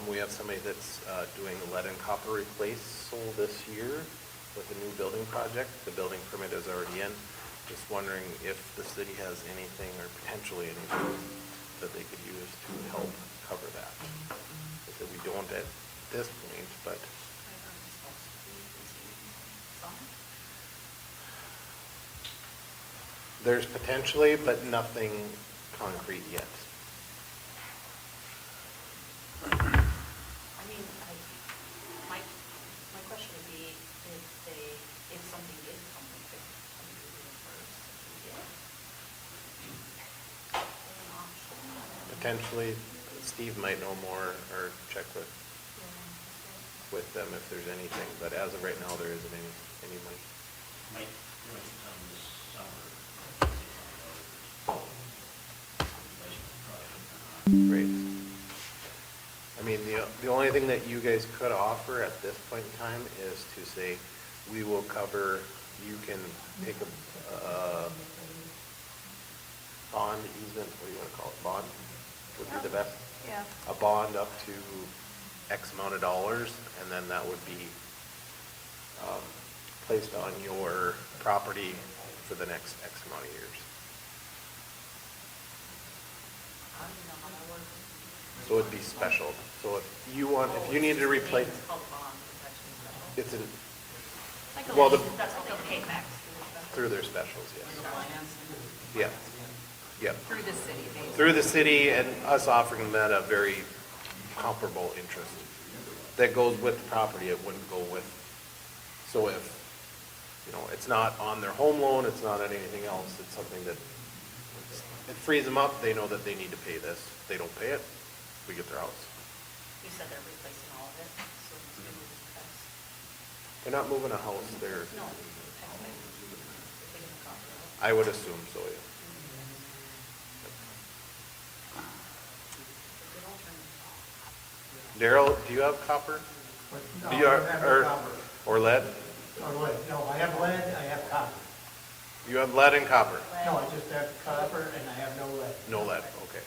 We have somebody that's doing lead and copper replace this year with a new building project. The building permit is already in. Just wondering if the city has anything or potentially anything that they could use to help cover that. That we don't at this point, but there's potentially, but nothing concrete yet. I mean, my question would be if something did come, we could come to them first, if we did. As an option. Potentially, Steve might know more or check with them if there's anything, but as of right now, there isn't any money. Might do it this summer. Great. I mean, the only thing that you guys could offer at this point in time is to say, we will cover, you can take a bond easement, what do you want to call it, bond would be the best? Yeah. A bond up to X amount of dollars, and then that would be placed on your property for the next X amount of years. I don't even know how that works. So it'd be special. So if you need to replace, It's called bond protection special. it's in, Like a well, lien, that's what they'll pay back through their specials, yes. Yeah, yeah. Through the city, basically. Through the city and us offering them at a very comparable interest. That goes with the property, it wouldn't go with, so if, it's not on their home loan, it's not on anything else, it's something that, it frees them up, they know that they need to pay this. If they don't pay it, we get their house. You said they're replacing all of it, so it's going to be the best. They're not moving a house, they're, No, taking the copper out. I would assume so, yeah. Good alternative. Daryl, do you have copper? No, Do you, I have no copper. or lead? Or lead. No, I have lead, I have copper. You have lead and copper? No, I just have copper and I have no lead. No lead, okay.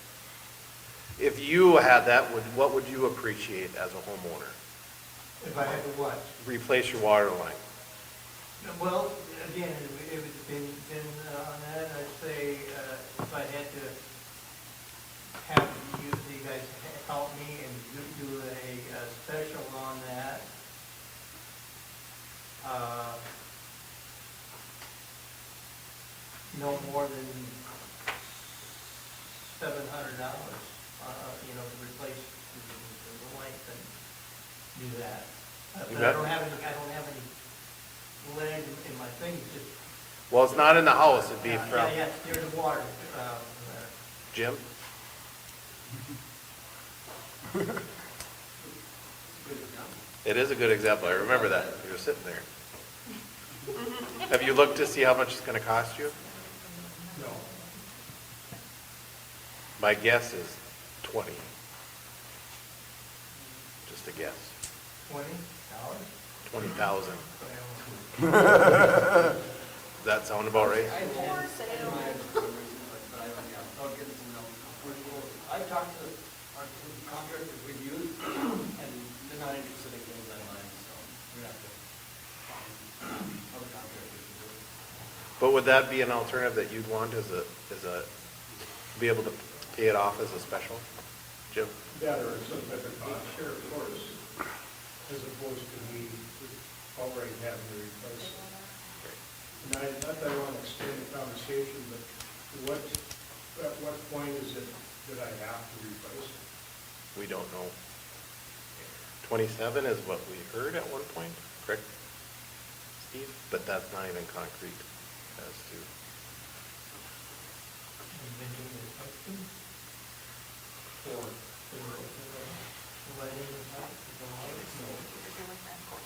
If you had that, what would you appreciate as a homeowner? If I had to what? Replace your water line. Well, again, it would depend on that. I'd say if I had to have you guys help me and do a special on that, no more than $700, to replace the length and do that. You But bet. I don't have any lead in my things, just. Well, it's not in the house, it'd be Yeah, from, yeah, near the water, Jim? It is a good example, I remember that, you were sitting there. Have you looked to see how much it's gonna cost you? No. My guess is 20. Just a guess. $20? 20,000. Well, Does that sound about right? I've talked to our contractors we've used, and they're not interested in getting that line, so we're gonna have to find other contractors to do it. But would that be an alternative that you'd want as a, be able to pay it off as a special, Jim? That or some type of cost share, of course, as opposed to me outright having to replace it. And not that I want to extend the conversation, but at what point is it that I have to replace it? We don't know. 27 is what we heard at one point, correct, Steve? But that's not even concrete as to.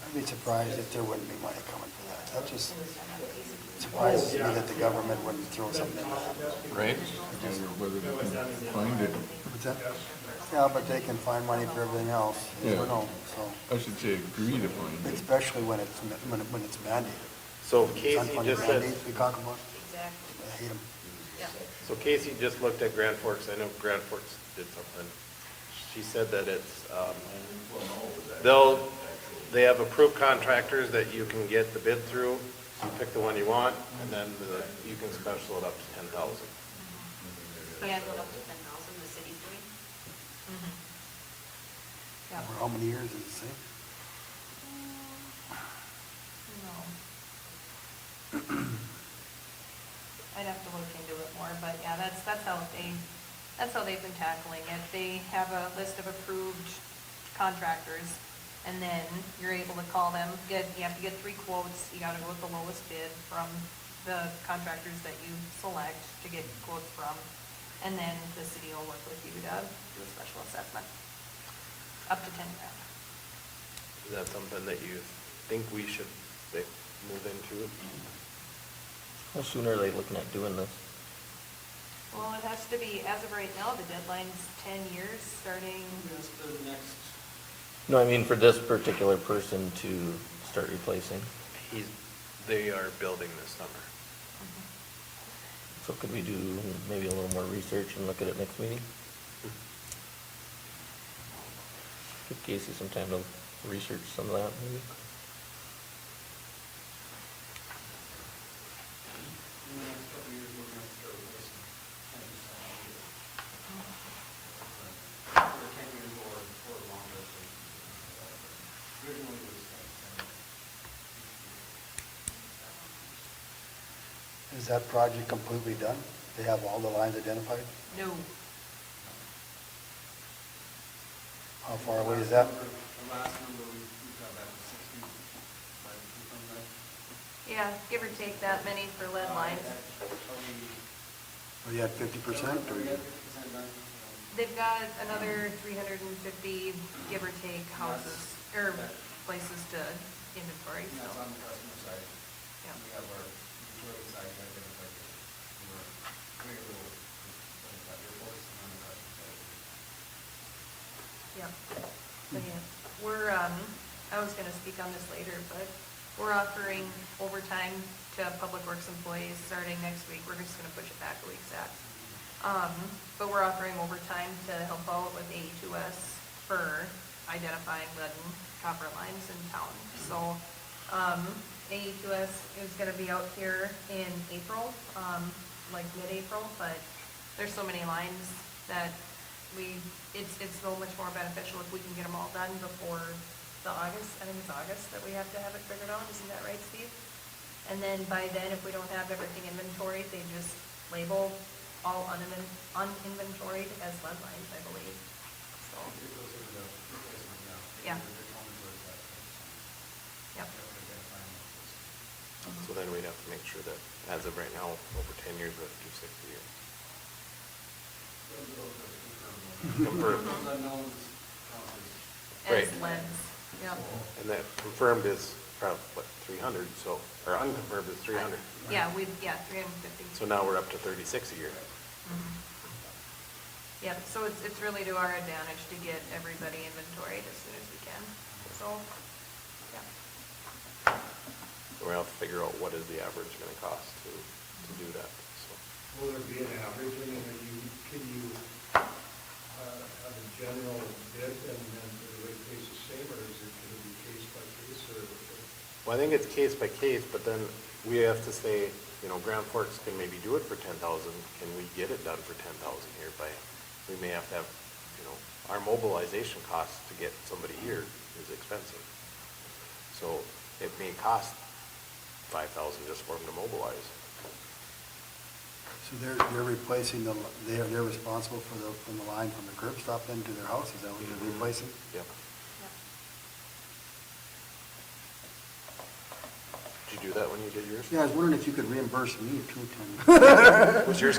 I'd be surprised if there wouldn't be money coming for that. That just surprises me that the government wouldn't throw something in that. Right? Or whether they can find it, What's that? Yeah, but they can find money for everything else, you Yeah. don't know, so, I should say agree to find it. especially when it's mandated. So Casey Unfunded just said, mandates we talk about, Exactly. I hate them. Yeah. so Casey just looked at Grand Forks. I know Grand Forks did something. She said that it's, they have approved contractors that you can get the bid through. You pick the one you want, and then you can special it up to 10,000. Yeah. Go up to 10,000, the city's doing. Yeah. For how many years is it say? No. I'd have to look into it more, but yeah, that's how they've been tackling it. They have a list of approved contractors, and then you're able to call them, you have to get 3 quotes, you gotta go with the lowest bid from the contractors that you select to get quotes from, and then the city will work with you to do a special assessment, up to 10 grand. Is that something that you think we should move into? How soon are they looking at doing this? Well, it has to be, as of right now, the deadline's 10 years, starting, That's the next, No, I mean for this particular person to start replacing. They are building this summer. So could we do maybe a little more research and look at it next meeting? Give Casey some time to research some of that maybe. in the next couple of years, we're going to start replacing 10% for 10 years or longer. Originally, it was 10. Is that project completely done? They have all the lines identified? no. How far away is that? The last number we got back was 60, right, from that. Yeah, give or take that many for lead lines. Are you at 50% or? We got 50% done. They've got another 350, give or take, houses, or places to inventory, And that's so. on the customer side. Yeah. We have our utility side, I think, like, we're doing a little, like, we're focusing on the customer side. Yeah. But yeah, we're, I was gonna speak on this later, but we're offering overtime to public works employees starting next week. We're just gonna push it back a week, Zach. But we're offering overtime to help out with AE2S for identifying lead and copper lines in town. So, AE2S is gonna be out here in April, like mid-April, but there's so many lines that it's so much more beneficial if we can get them all done before the August, I think it's August that we have to have it figured out, isn't that right, Steve? And then by then, if we don't have everything inventoried, they just label all uninventoried as lead lines, I believe, so. It goes into the replacement now. Yeah. They're counting towards that 10%. Yep. So then we'd have to make sure that, as of right now, over 10 years, we have to do 60 years. Confirmed. Those unknowns, Right. As leads, yep. And that confirmed is probably, what, 300, so, or unconfirmed is 300. Yeah, 350. So now we're up to 36 a year. Yep, so it's really to our advantage to get everybody inventoried as soon as we can, so, yeah. We'll have to figure out what is the average gonna cost to do that, so. Will there be an average, I mean, can you have a general bid and then the rate pays the same, or is it going to be case by case, or? Well, I think it's case by case, but then we have to say, Grand Forks can maybe do it for 10,000, can we get it done for 10,000 here by, we may have to have, our mobilization costs to get somebody here is expensive. So it may cost 5,000 just for them to mobilize. So they're replacing they're responsible for from the line from the curb stop then to their house, is that what they're replacing? Yep. Did you do that when you did yours? Yeah, I was wondering if you could reimburse me too, Tim. Was yours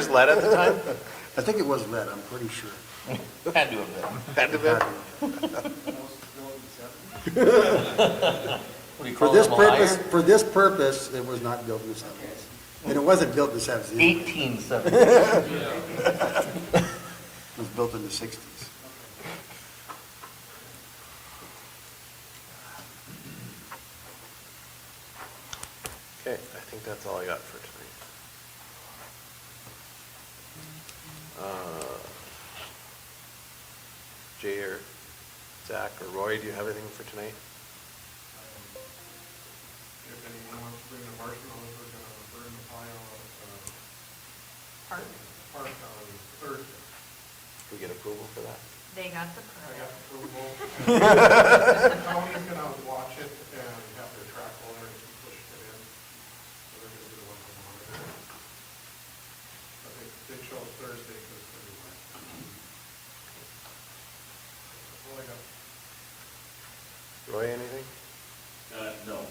lead at the time? I think it was lead, I'm pretty sure. Had to have been. Had to be? What do you For call this them, a purpose, liar? for this purpose, it was not built in the seventies. And it wasn't built in the seventies. 1870. It was built in the sixties. Okay, I think that's all I got for tonight. Jay or Zach or Roy, do you have anything for tonight? If anyone wants to bring a marshmallows, we're gonna burn the pile at, Park. park on Thursday. We get approval for that? They got the I permit. got approval. The county's gonna watch it and have their track loader and push it in. So they're gonna do the one tomorrow. I think they chose Thursday because it's gonna be wet. That's all I got. Roy, anything? No.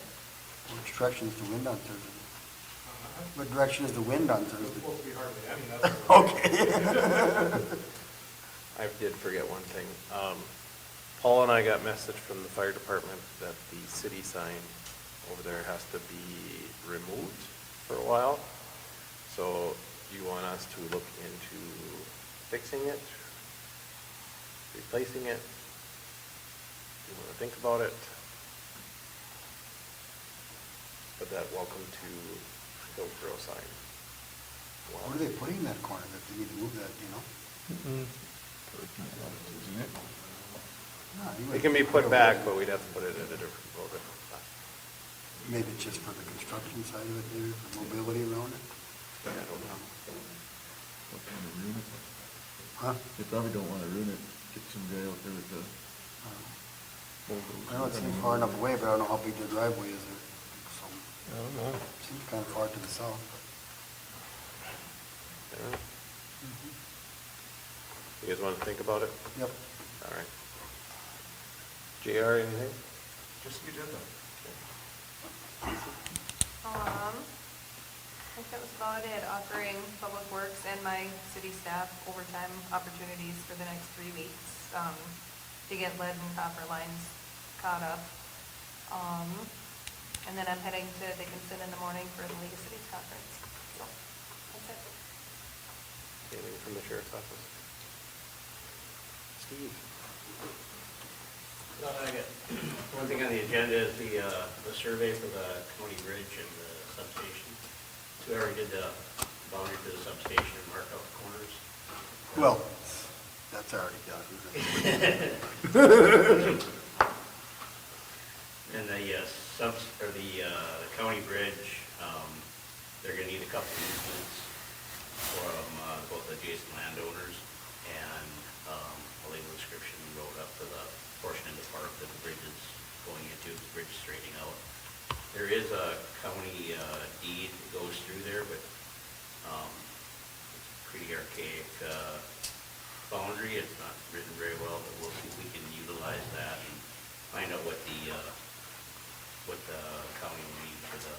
Which direction is the wind on Thursday? Uh, What direction is the wind on It's Thursday? supposed to be hardly any, that's. Okay. I did forget one thing. Paul and I got message from the fire department that the city sign over there has to be removed for a while. So do you want us to look into fixing it, replacing it? Do you want to think about it? Put that welcome to Hillsboro sign. What are they putting in that corner that they need to move that, do you know? Isn't it? No, you It would- can be put back, but we'd have to put it at a little different spot. Maybe it's just for the construction side of it, maybe for mobility around it? I don't know. Don't want to ruin it. Huh? They probably don't want to ruin it, get some guy out there with the bulldozer. I know it seems far enough away, but I don't know how big the driveway is there. So, I don't know. seems kind of far to the south. Yeah. You guys want to think about it? Yep. All right. JR, anything? Just you did that. I think that was about it, offering Public Works and my city staff overtime opportunities for the next 3 weeks, to get lead and copper lines caught up. And then I'm heading to Dickinson in the morning for the League of Cities conference. So, that's it. Anything from the sheriff's office? Steve? One thing on the agenda is the survey for the county bridge and the substation. So we already did the boundary for the substation and mark out the corners. Well, that's already done, isn't it? And the county bridge, they're gonna need a couple of easements from both adjacent landowners and a legal description wrote up for the portion in the park that the bridge is going into, the bridge is straightening out. There is a county deed that goes through there, but it's a pretty archaic boundary. It's not written very well, but we'll see if we can utilize that and find out what the county will need for the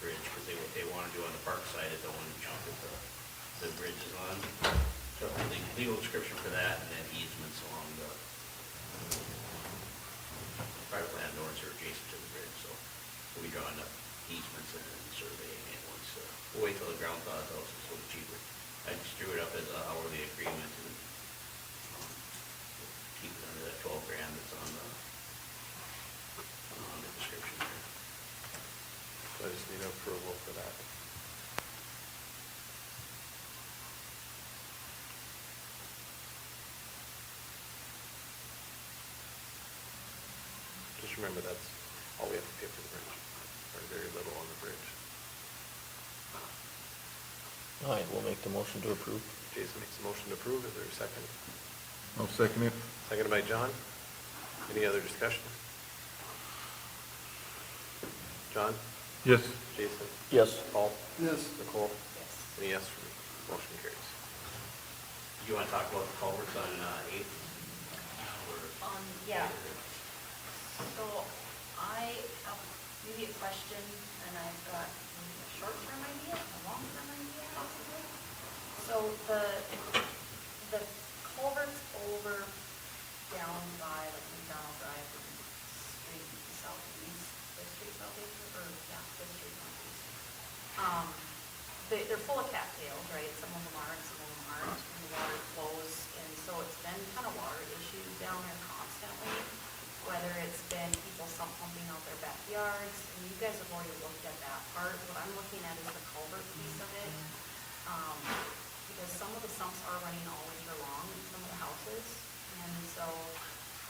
bridge, because what they want to do on the park side is they want to jump at the bridge is on. So legal description for that, and then easements along the private landowners are adjacent to the bridge, so we'll be drawing up easements and then surveying it once, we'll wait till the ground thaws out, so it's a little cheaper. I just drew it up as an hourly agreement and keep it under that 12 grand that's on the description there. So I just need approval for that. Just remember that's all we have to pay for the bridge, or very little on the bridge. All right, we'll make the motion to approve. Jason makes a motion to approve. Is there a second? I'll second it. Seconded by John. Any other discussion? John? Yes. Jason? Yes. Paul? Yes. Nicole? Yes. Any yes for me? Motion carries. You want to talk about the culverts on Eighth? Yeah. So I have maybe a question, and I've got maybe a short-term idea, a long-term idea possibly. So the culverts over down by like McDonald Drive and Street Southeast, Fifth Street Southeast, or yeah, Fifth Street Southeast. They're full of cattails, right? Some of them are and some of them aren't, and the water flows, and so it's been kind of water issues down there constantly, whether it's been people sump pumping out their backyards, and you guys have already looked at that part. What I'm looking at is the culvert piece of it, because some of the sumps are running all winter long in some of the houses, and so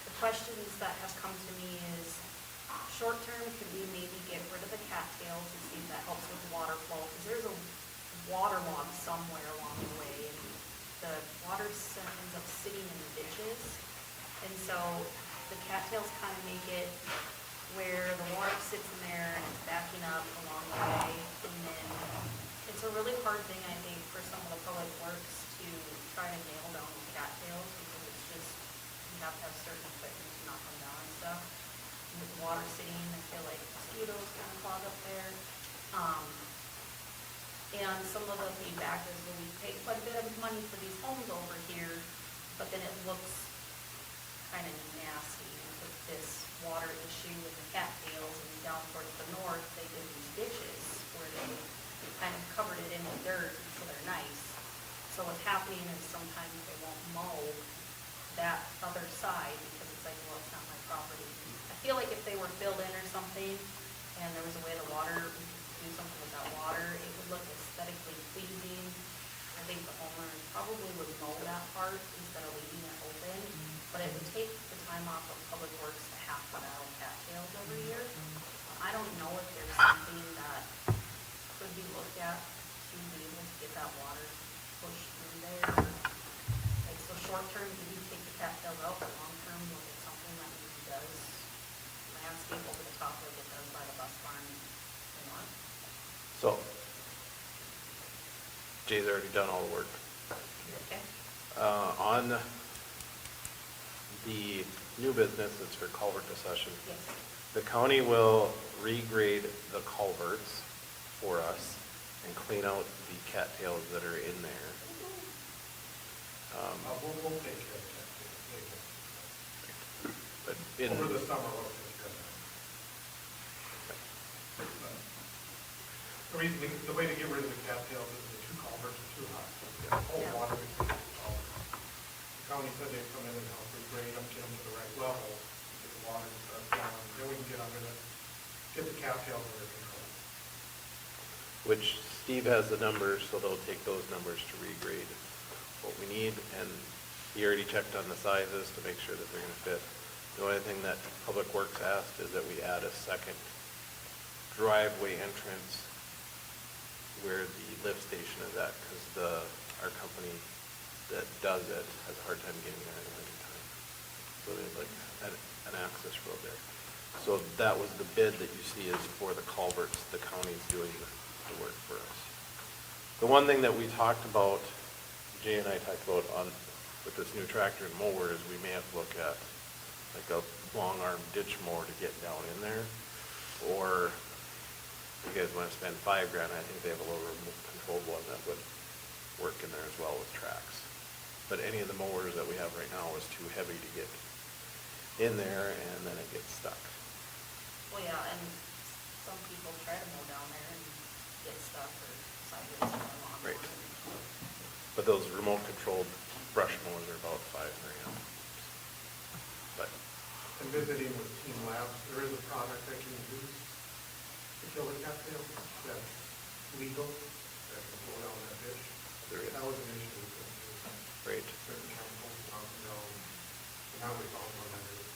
the questions that have come to me is, short term, could we maybe get rid of the cattails and see if that helps with water flow? Because there's a water log somewhere along the way, and the water ends up sitting in the ditches. And so the cattails kind of make it where the water sits in there and it's backing up along the way. And then it's a really hard thing, I think, for some of the public works to try to nail down the cattails, because it's just, you have to have certain equipment to knock them down and stuff. With the water sitting, I feel like mosquitoes kind of clog up there. And some of the feedback is, well, we pay quite a bit of money for these homes over here, but then it looks kind of nasty with this water issue with the cattails, and down towards the north, they did these ditches where they kind of covered it in with dirt, so they're nice. So what's happening is sometimes they won't mow that other side because it's like, well, it's not my property. I feel like if they were filled in or something, and there was a way the water, we could do something with that water, it would look aesthetically pleasing. I think the homeowners probably would mow that part instead of leaving it open, but it would take the time off of Public Works to have to dial cattails every year. I don't know if there's something that could be looked at to be able to get that water pushed through there. Like, so short term, do we take the cattails out, but long term, look at something that maybe does landscape over the top like it does by the bus barn north? So, Jay's already done all the work. Okay. On the new business, it's for culvert discussion. Yes. The county will regrade the culverts for us and clean out the cattails that are in there. We'll take care of that. But in, Over the summer, we'll take care of that. The way to get rid of the cattails is the two culverts are too high. Yeah. Water gets in the culvert. The county said they'd come in and help regrade them, get them to the right level, get the water to start flowing, then we can get under the, get the cattails under control. which Steve has the numbers, so they'll take those numbers to regrade what we need, and he already checked on the sizes to make sure that they're gonna fit. The only thing that Public Works asked is that we add a second driveway entrance where the lift station is at, because our company that does it has a hard time getting there in the winter time. So there's like an access road there. So that was the bid that you see is for the culverts, the county's doing the work for us. The one thing that we talked about, Jay and I talked about on, with this new tractor and mower, is we may have to look at like a long arm ditch mower to get down in there. Or if you guys want to spend $5,000, I think they have a little remote controlled one that would work in there as well with tracks. But any of the mowers that we have right now is too heavy to get in there, and then it gets stuck. Well, yeah, and some people try to mow down there and get stuck or sideways or along. Right. But those remote controlled brush mowers are about $5,000. But And visiting with Team Labs, there is a product that can be used to kill the cattails that's legal, that can blow down that ditch. there is, That was an issue with them, right. certain chemicals, so now we found one that is.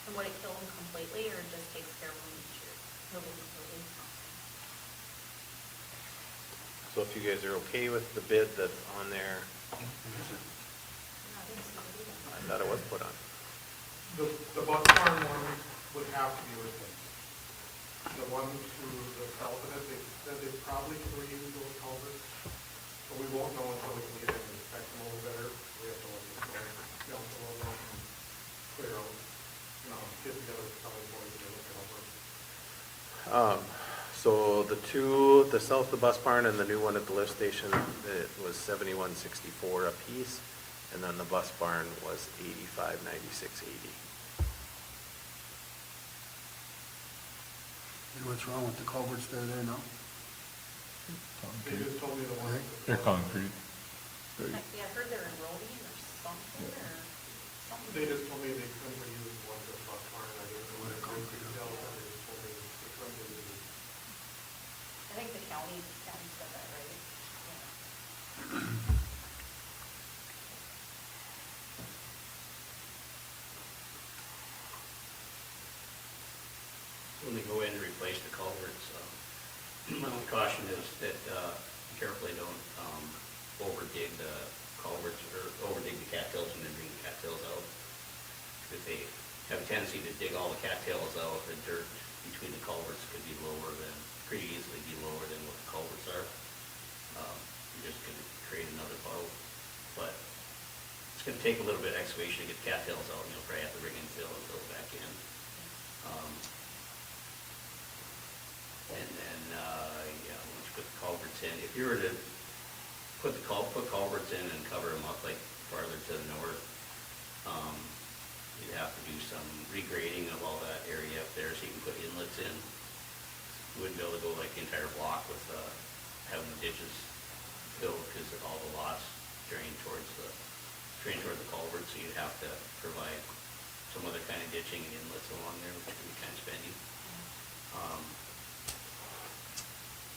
And would it kill them completely, or just takes care of them each year? Kill them completely? So if you guys are okay with the bid that's on there, I thought it was put on. The bus barn one would have to be replaced. The one to the south of it, they said they probably can reuse those culverts, but we won't know until we can get in and inspect them a little better. We have to look at the council a little and clear out, get together with Kelly boys and look it over. So the two, the south of the bus barn and the new one at the lift station, it was $71.64 a piece, and then the bus barn was $85.96.80. You know what's wrong with the culverts that are there now? They just told me the one. They're concrete. Yeah, I heard they're eroding or something, or something. They just told me they couldn't reuse the ones at bus barn, I didn't know what concrete dealt, and they just told me they couldn't reuse it. I think the county said that, right? Yeah. When they go in to replace the culverts, my only caution is that be careful they don't overdig the culverts or overdig the cattails and then bring the cattails out. Because they have a tendency to dig all the cattails out, the dirt between the culverts could be pretty easily be lower than what the culverts are. You're just going to create another puddle. But it's going to take a little bit of excavation to get the cattails out, and you'll probably have to bring in fill and fill it back in. And then, once you put the culverts in, if you were to put culverts in and cover them up like farther to the north, you'd have to do some regrading of all that area up there so you can put inlets in. You wouldn't be able to go like the entire block with having the ditches filled because all the lots drain towards the culvert, so you'd have to provide some other kind of ditching and inlets along there, which can be kind of spendy.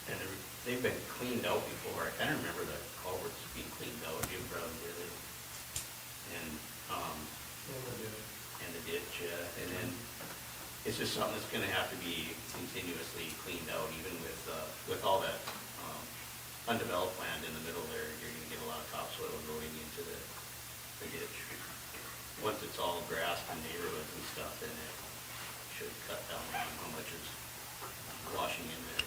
And they've been cleaned out before. I kind of remember the culverts being cleaned out. Jim Brown did it. And the ditch, and then it's just something that's going to have to be continuously cleaned out, even with all that undeveloped land in the middle there. You're going to get a lot of topsoil going into the ditch. Once it's all grassed in neighborhoods and stuff, then it should cut down on how much is washing in there.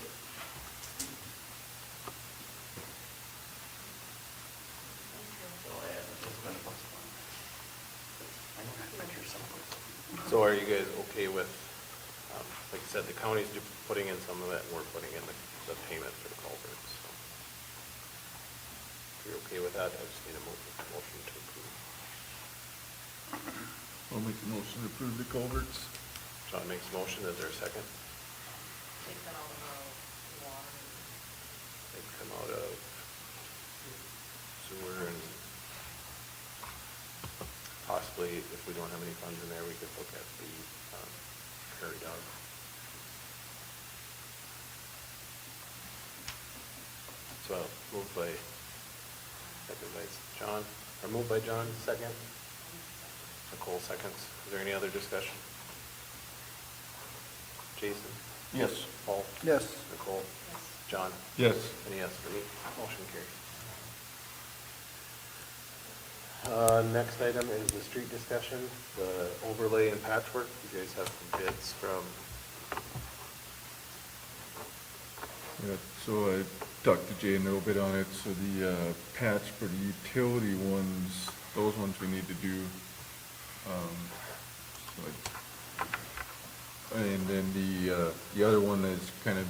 So are you guys okay with, like I said, the county's putting in some of it, and we're putting in the payment for the culverts? So if you're okay with that, I just need a motion to approve. I'll make the motion to approve the culverts. John makes a motion, is there a second? Take that out of the water. They come out of sewer, and possibly, if we don't have any funds in there, we could look at the prairie dog. So moved by John, or moved by John, second. Nicole seconds. Is there any other discussion? Jason? Yes. Paul? Yes. Nicole? Yes. John? Yes. And yes for me. Motion carries. Next item is the street discussion, the overlay and patchwork. You guys have some bids from, Yeah, so I talked to Jay a little bit on it. So the patch for the utility ones, those ones we need to do. And then the other one is kind of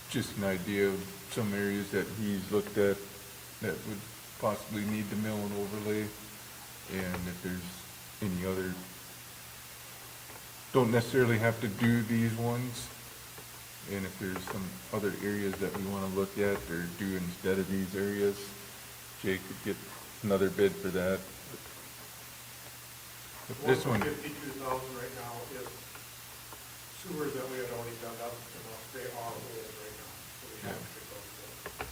just an idea of some areas that he's looked at that would possibly need the mill and overlay. And if there's any other, don't necessarily have to do these ones. And if there's some other areas that we want to look at or do instead of these areas, Jay could get another bid for that. But this one, 52,000 right now is sewers that we had already dug up, they are full right now, so we have to pick those up.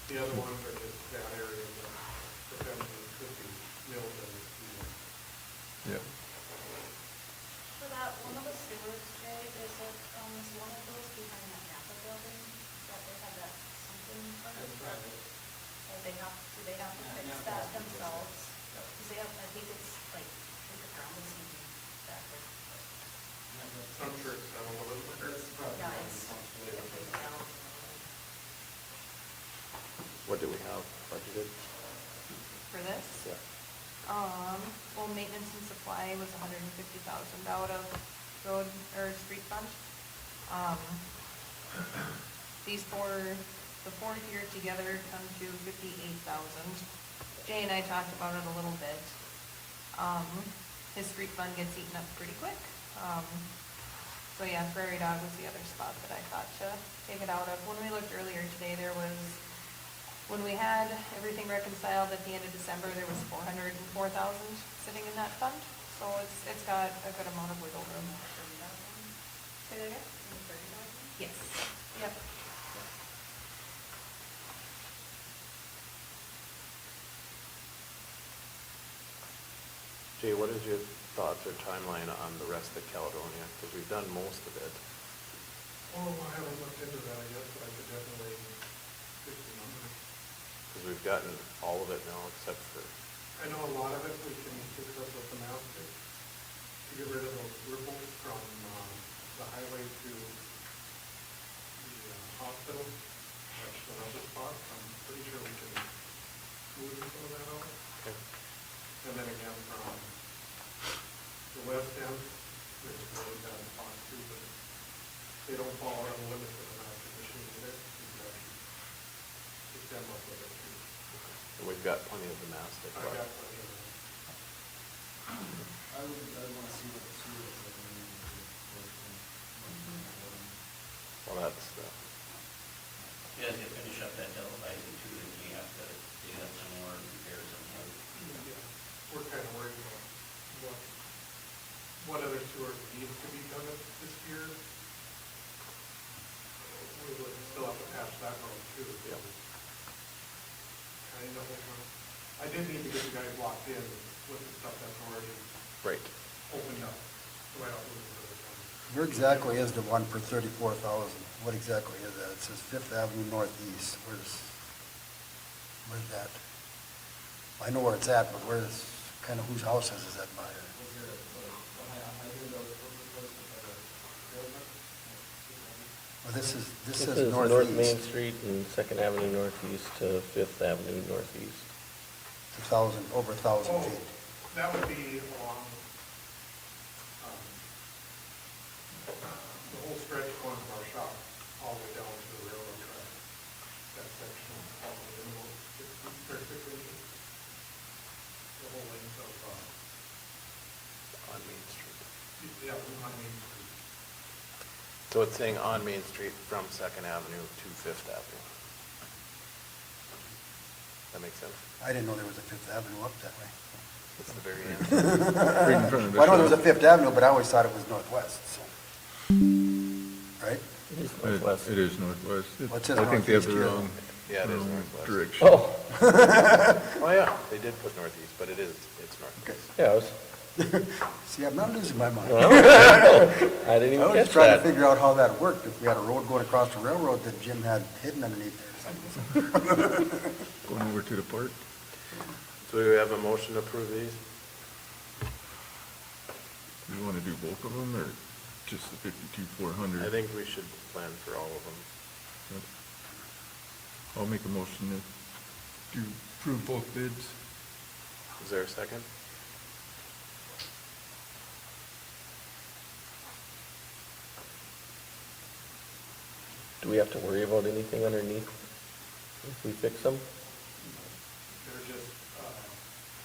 The other ones are just bad areas that potentially could be milled and, yeah. For that, one of the sewers, Jay, is one of those behind that Napa building, that they have that Do they have to fix that themselves? Because they have, I think it's like, I think the ground is sinking back there. I'm sure it's done a little bit. Yeah, it's down. What do we have budgeted? For this? Yeah. Well, maintenance and supply was 150,000 out of road or street fund. These the four here together come to 58,000. Jay and I talked about it a little bit. His street fund gets eaten up pretty quick. So yeah, Prairie Dog was the other spot that I thought to take it out of. When we looked earlier today, when we had everything reconciled at the end of December, there was 404,000 sitting in that fund. So it's got a good amount of wiggle room. Say that again? Yes. Yep. Jay, what is your thoughts or timeline on the rest of Caledonia? Because we've done most of it. Oh, I haven't looked into that yet, but I could definitely fix the numbers. Because we've gotten all of it now except for, I know a lot of it we can fix up with the mastic to get rid of those ripples from the highway to the hospital. That's another spot. I'm pretty sure we can move some of that out. okay. And then again from the west end, there's a really bad spot too, but they don't fall out of the limits of the mastic machine either. You can actually pick them up with it too. And we've got plenty of the mastic. I got plenty of them. I would want to see what the sewer is like. Well, that's the, You guys get finish up that televising too, and you have to do that some more repairs on that. Yeah, we're kind of worried about what other sewer needs to be done this year. We would still have to patch that road too. Yeah. Kind of, I did need to get you guys locked in with the stuff that's already right. opened up, so I don't lose it other times. Where exactly is the one for 34,000? What exactly is that? It says Fifth Avenue Northeast. Where's that? I know where it's at, but where's, kind of whose houses is that by? Was there, I hear those posted by the railroad? Well, this This says is North Main Northeast. Street and Second Avenue Northeast to Fifth Avenue Northeast. It's over 1,000 Oh, feet. that would be along, the whole stretch going from our shop all the way down to the railroad track. That section, probably in about 6 inches. The whole length of, On Main Street. yeah, on Main Street. So it's saying on Main Street from Second Avenue to Fifth Avenue. That makes sense? I didn't know there was a Fifth Avenue up that way. It's the very end. Right in front of the Well, I know there was a shop. Fifth Avenue, but I always thought it was northwest, so. Right? It is northwest. It is northwest. Well, it says I think they have the northeast here. wrong, Yeah, it is wrong northwest. direction. Oh, Oh, yeah, they did put northeast, but it's northwest. yeah, I was, See, I'm not losing my mind. well, I didn't I even was catch just trying to that. figure out how that worked, if we had a road going across the railroad that Jim had hidden underneath there or something. Going over to the park. So we have a motion to approve these? Do you want to do both of them, or just the 52,400? I think we should plan for all of them. I'll make a motion to approve both bids. Is there a second? Do we have to worry about anything underneath if we fix them? They're just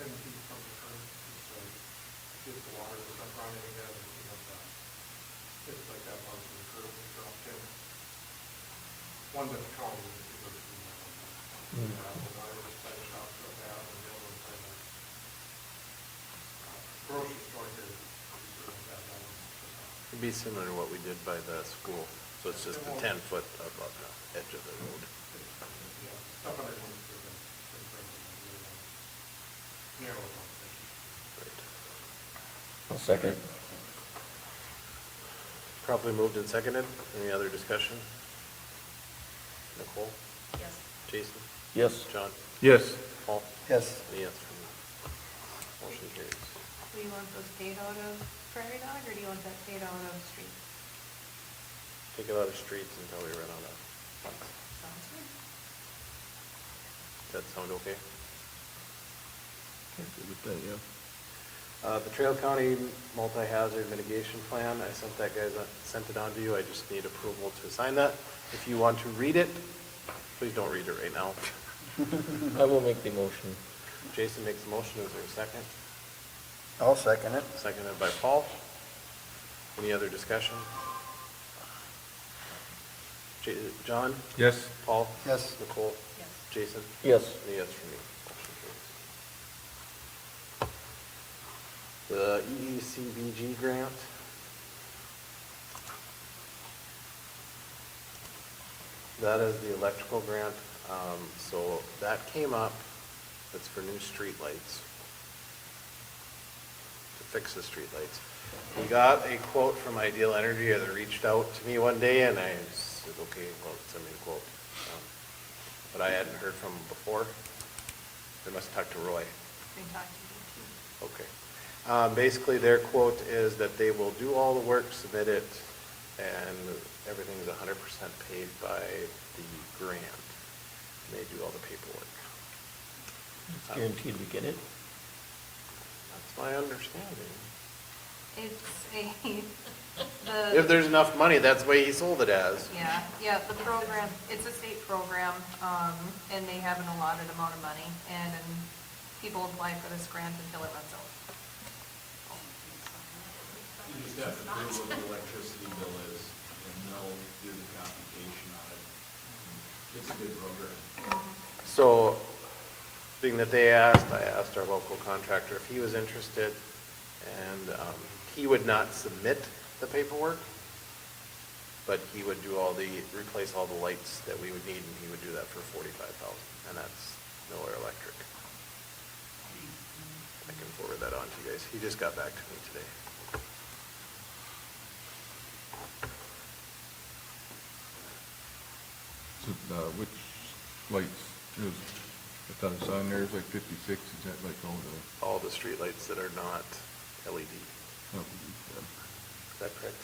10 feet from the curb, so get the water that's up running again, and clean up that. It's like that part of the curb we dropped in. One that's county, if you look through that one. The other side shop that they have, and the other side of grocery store here. It'd be similar to what we did by the school, so it's just a 10-foot above the edge of the road. Yeah, stuff under one is different. Narrow competition. I'll second. Properly moved and seconded. Any other discussion? Nicole? Yes. Jason? Yes. John? Yes. Paul? Yes. Yes for me. Motion carries. Do you want those paid out of Prairie Dog, or do you want that paid out of street? Take it out of streets until we run out of funds. Sounds good. Does that sound okay? Good with that, yeah. The Trail County Multi-Hazard Mitigation Plan, I sent sent it on to you. I just need approval to sign that. If you want to read it, please don't read it right now. I will make the motion. Jason makes a motion. Is there a second? I'll second it. Seconded by Paul. Any other discussion? John? Yes? Paul? Yes. Nicole? Yes. Jason? Yes. And a yes for me. Motion carries. The EECBG grant. That is the electrical grant. So that came up. It's for new streetlights. To fix the streetlights. We got a quote from Ideal Energy. They reached out to me one day and I said, okay, well, send me a quote. But I hadn't heard from them before. They must talk to Roy. They talked to you too. Okay. Basically, their quote is that they will do all the work, submit it, and everything is 100% paid by the grant. And they do all the paperwork. It's guaranteed we get it. That's my understanding. If The, there's enough money, that's the way he sold it as. yeah, the program, it's a state program, and they have an allotted amount of money, and people apply for this grant until it runs out. You just have to prove what the electricity bill is, and they'll do the computation on it. It's a good program. So, being that they asked, I asked our local contractor if he was interested, and he would not submit the paperwork, but he would do replace all the lights that we would need, and he would do that for $45,000, and that's Miller Electric. I can forward that on to you guys. He just got back to me today. So, which lights, I thought I saw in there, it's like 56, is that like All the streetlights that are not LED. oh, Is that correct?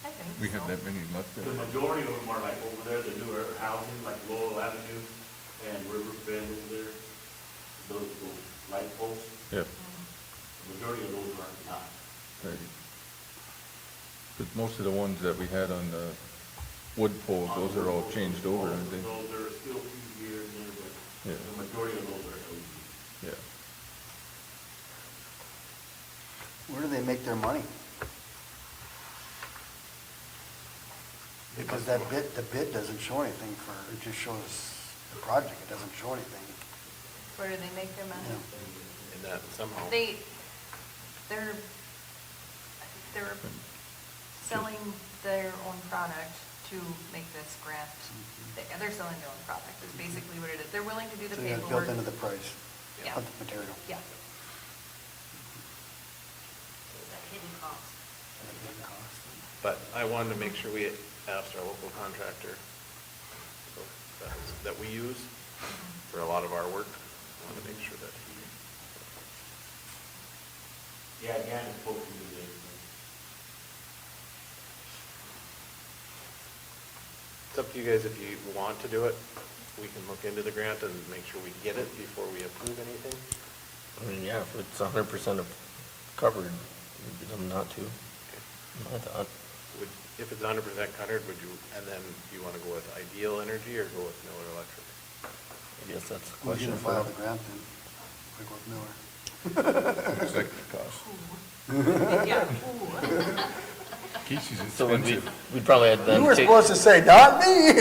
I think we have so. that many left The there? majority of them are like over there, the newer housing, like Lowell Avenue and River Bend over there. Those light posts, Yeah, the majority of those are not. right. But most of the ones that we had on the wood poles, those are all changed over, aren't they? Those are still a few years there, but Yeah. the majority of those are LED. Yeah. Where do they make their money? Because the bid doesn't show anything it just shows the project, it doesn't show anything. Where do they make their money? And that somehow. They're selling their own product to make this grant. They're selling their own product, is basically what it is. They're willing to do the So it's paperwork. built into the price Yeah. of the material. Yeah. It's a hidden cost. But I wanted to make sure we asked our local contractor that we use for a lot of our work. I want to make sure that he, Yeah, Dan is supposed to do this. it's up to you guys if you want to do it. We can look into the grant and make sure we get it before we approve anything. I mean, yeah, if it's 100% covered, it'd be dumb not to. I thought. If it's 100% covered, would you, and then you want to go with Ideal Energy or go with Miller Electric? I guess that's a Who's question gonna for. file the grant then? We go with Miller. Looks like the cost. Yeah, ooh. Casey's So expensive. we'd probably have You them were take, supposed to say, not me.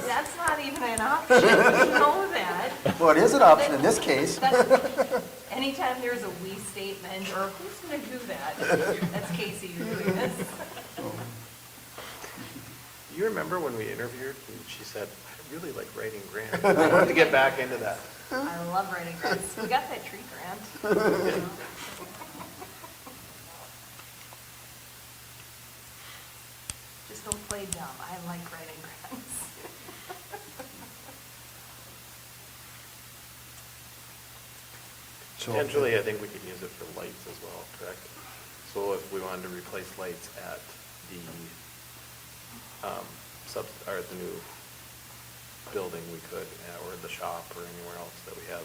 That's not even an option, you know that. Well, it is an option in this case. Anytime there's a we statement, or who's gonna do that, that's Casey who's doing this. You remember when we interviewed and she said, I really like writing grants. I wanted to get back into that. I love writing grants. We got that tree grant. Just don't play dumb. I like writing grants. So- Potentially, I think we could use it for lights as well, correct? So if we wanted to replace lights at the, or at the new building, we could, or the shop, or anywhere else that we have,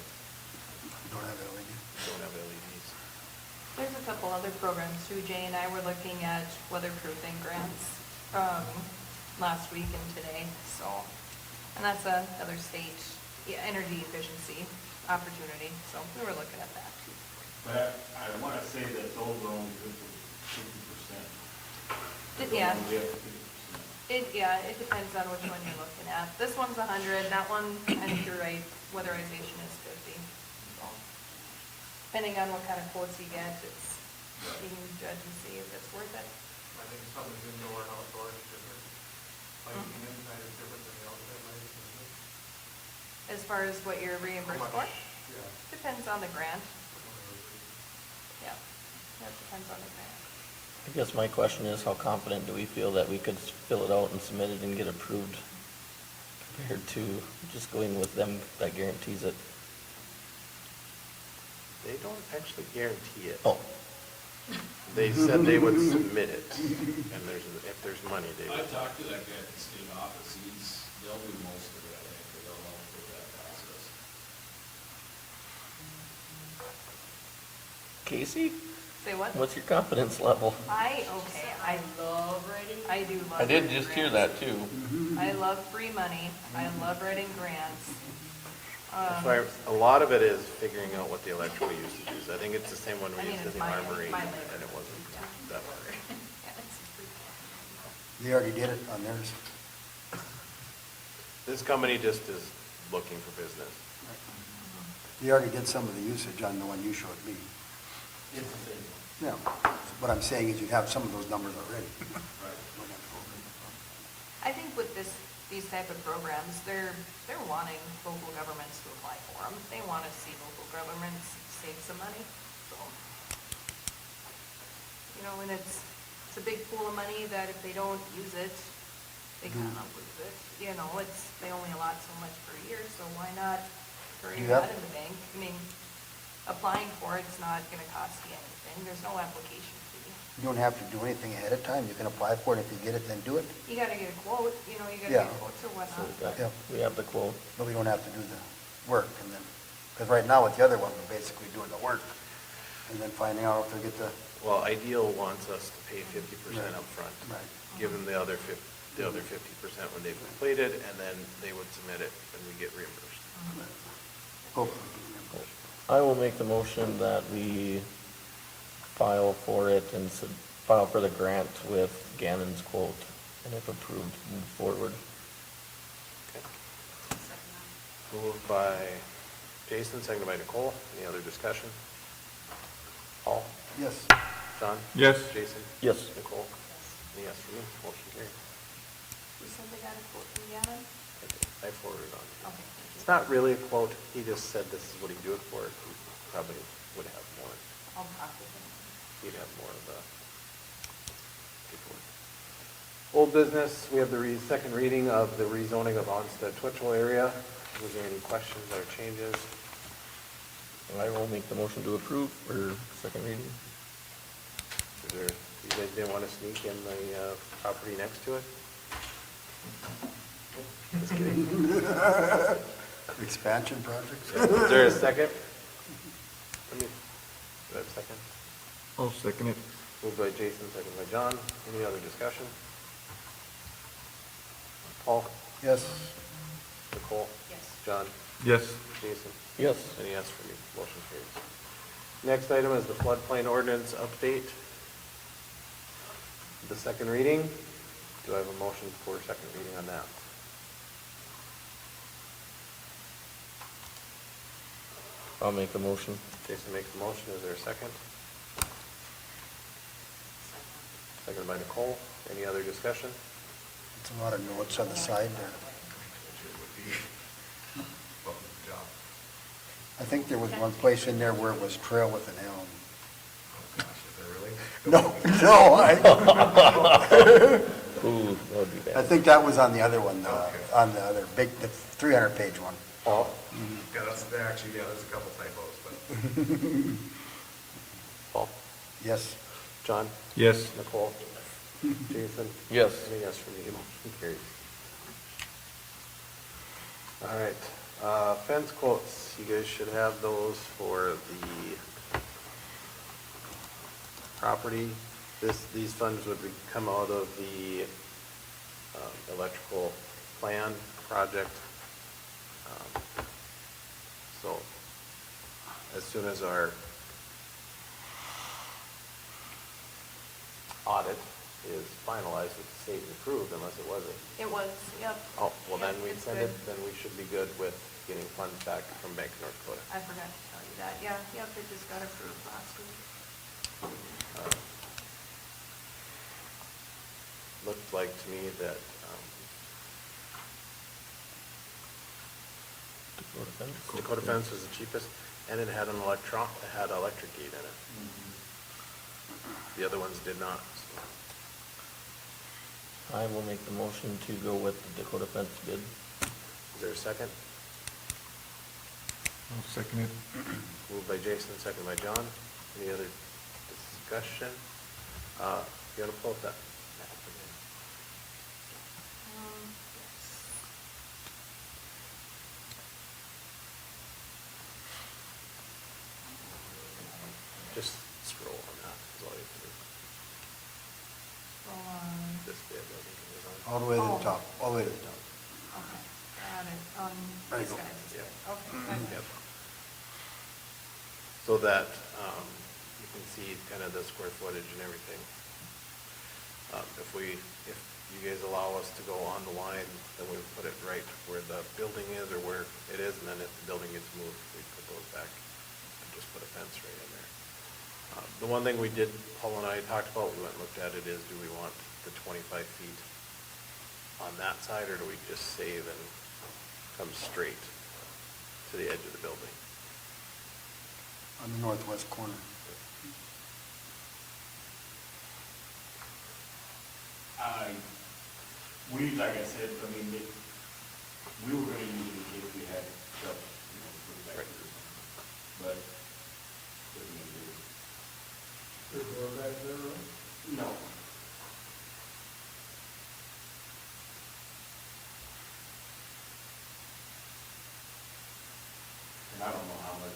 Don't have LED. don't have LEDs. There's a couple other programs too. Jay and I were looking at weatherproofing grants, last week and today, so. And that's another state, energy efficiency opportunity, so we were looking at that too. But I want to say that those are only good for 50%. Yeah. We have 50%. It depends on which one you're looking at. This one's 100, that one, I think you're right, weatherization is 50. So, depending on what kind of quotes you get, you can judge and see if it's worth it. I think some is indoor and outdoor is different. Lighting inside is different than the outside lighting, isn't it? As far as what you're reimbursed for, Yeah. depends on the grant. Yeah, that depends on the grant. I guess my question is, how confident do we feel that we could fill it out and submit it and get approved compared to just going with them that guarantees it? They don't actually guarantee it. Oh, They said they would submit it, and if there's money, they I would. talked to that guy at the state office, they'll do most of it, I think, or they'll help with that process. Casey, Say what? what's your confidence level? I love writing. I do love. I did writing just hear grants. that too. I love free money. I love writing grants. That's why a lot of it is figuring out what the electrical usage is. I think it's the same one I we mean, used in it's the my armory, labor. and it wasn't that much. Yeah, it's free. They already did it on theirs. This company just is looking for business. They already did some of the usage on the one you showed me. It's the same. Yeah, what I'm saying is you'd have some of those numbers already. Right. I think with these type of programs, they're wanting local governments to apply for them. They want to see local governments save some money, so. You know, and it's a big pool of money that if they don't use it, they kind of lose it. You know, they only allot so much per year, so why not bury Yeah. that in the bank? I mean, applying for it's not gonna cost you anything. There's no application fee. You don't have to do anything ahead of time. You can apply for it. If you get it, then do it. You gotta get a quote, you know, you gotta Yeah. get quotes or So whatnot. we got- Yeah. we have the quote. But we don't have to do the work and then, because right now with the other one, we're basically doing the work and then finding out if they get the, Well, Ideal wants us to pay 50% Right. upfront. Right. Give them the other 50% when they've completed, and then they would submit it, and we get reimbursed. hopefully. I will make the motion that we file for it and file for the grant with Gannon's quote, and if approved, move forward. Okay. Moved by Jason, seconded by Nicole. Any other discussion? Paul? Yes. John? Yes. Jason? Yes. Nicole? Any yes for me? Motion carried. You said they got a quote from Gavin? I forwarded on. Okay, thank It's you. not really a quote. He just said this is what he'd do it for. He probably would have more. I'll talk with him. He'd have more of the paperwork. Old business, we have the second reading of the rezoning of Onstead Twitchell area. Was there any questions or changes? I will make the motion to approve for second reading. Is there, you guys didn't want to sneak in the property next to it? Just kidding. Expansion projects? Is there a second? Do I have a second? I'll second it. Moved by Jason, second by John. Any other discussion? Paul? Yes. Nicole? Yes. John? Yes. Jason? Yes. Any yes for me? Motion carries. Next item is the floodplain ordinance update. The second reading. Do I have a motion for second reading on that? I'll make the motion. Jason makes the motion. Is there a second? Seconded by Nicole. Any other discussion? It's a lot of notes on the side there. I think there was one place in there where it was trail with an elm. No, no, Ooh, that would be I bad. think that was on the other one, on the other big, the 300-page one. Paul? Yeah, actually, there's a couple typos, but Paul? Yes. John? Yes. Nicole? Jason? Yes. And a yes for me, motion carries. All right, fence quotes, you guys should have those for the property. These funds would come out of the electrical plan project. So as soon as our audit is finalized with the state and approved, unless it wasn't. It was, yep. Oh, well, then Yep, we it's send good. it, then we should be good with getting funds back from Bank of North Dakota. I forgot to tell you that, yeah, yep, it just got approved last week. Looked like to me that, Dakota fence. Dakota Fence was the cheapest, and it had an electric gate in it. The other ones did not. So. I will make the motion to go with the Dakota fence bid. Is there a second? I'll second it. Moved by Jason, second by John. Any other discussion? You want to pull up that map again? Yes. Just scroll on that, is all you have to do. Roll on, This bid, I think it was on. All the way to Oh. the top, all the way to the top. okay, got it, There you this go. guy's, Yeah. okay, okay. Yep. So that, you can see kind of the square footage and everything. If you guys allow us to go on the line, then we put it right where the building is or where it is, and then if the building gets moved, we put those back and just put a fence right in there. The one thing we did, Paul and I talked about, we went and looked at it, is do we want the 25 feet on that side, or do we just save and come straight to the edge of the building? On the northwest corner. Like I said, I mean, we were gonna use it in case we had stuff, protectors or something, but what are we gonna do? The door back there, right? No. And I don't know how much.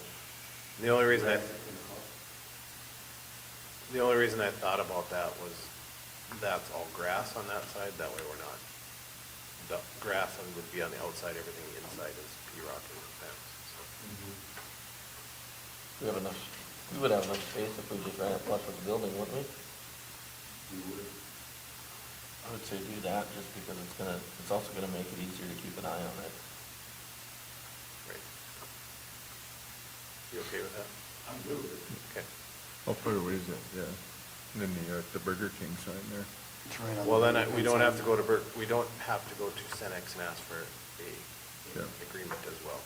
The only reason grass it's gonna cost. The only reason I thought about that was that's all grass on that side, that way we're not. The grass would be on the outside, everything inside is P-rock and fence. So. We would have enough space if we just ran it flush with the building, wouldn't we? We would. I would say do that, just because it's also gonna make it easier to keep an eye on it. Right. You okay with that? I'm good with it. Okay. How far away is that? Yeah. And then the Burger King sign there. It's right on Well, the then we don't have to inside. go to we don't have to go to Cenex and ask for Yeah. agreement as well.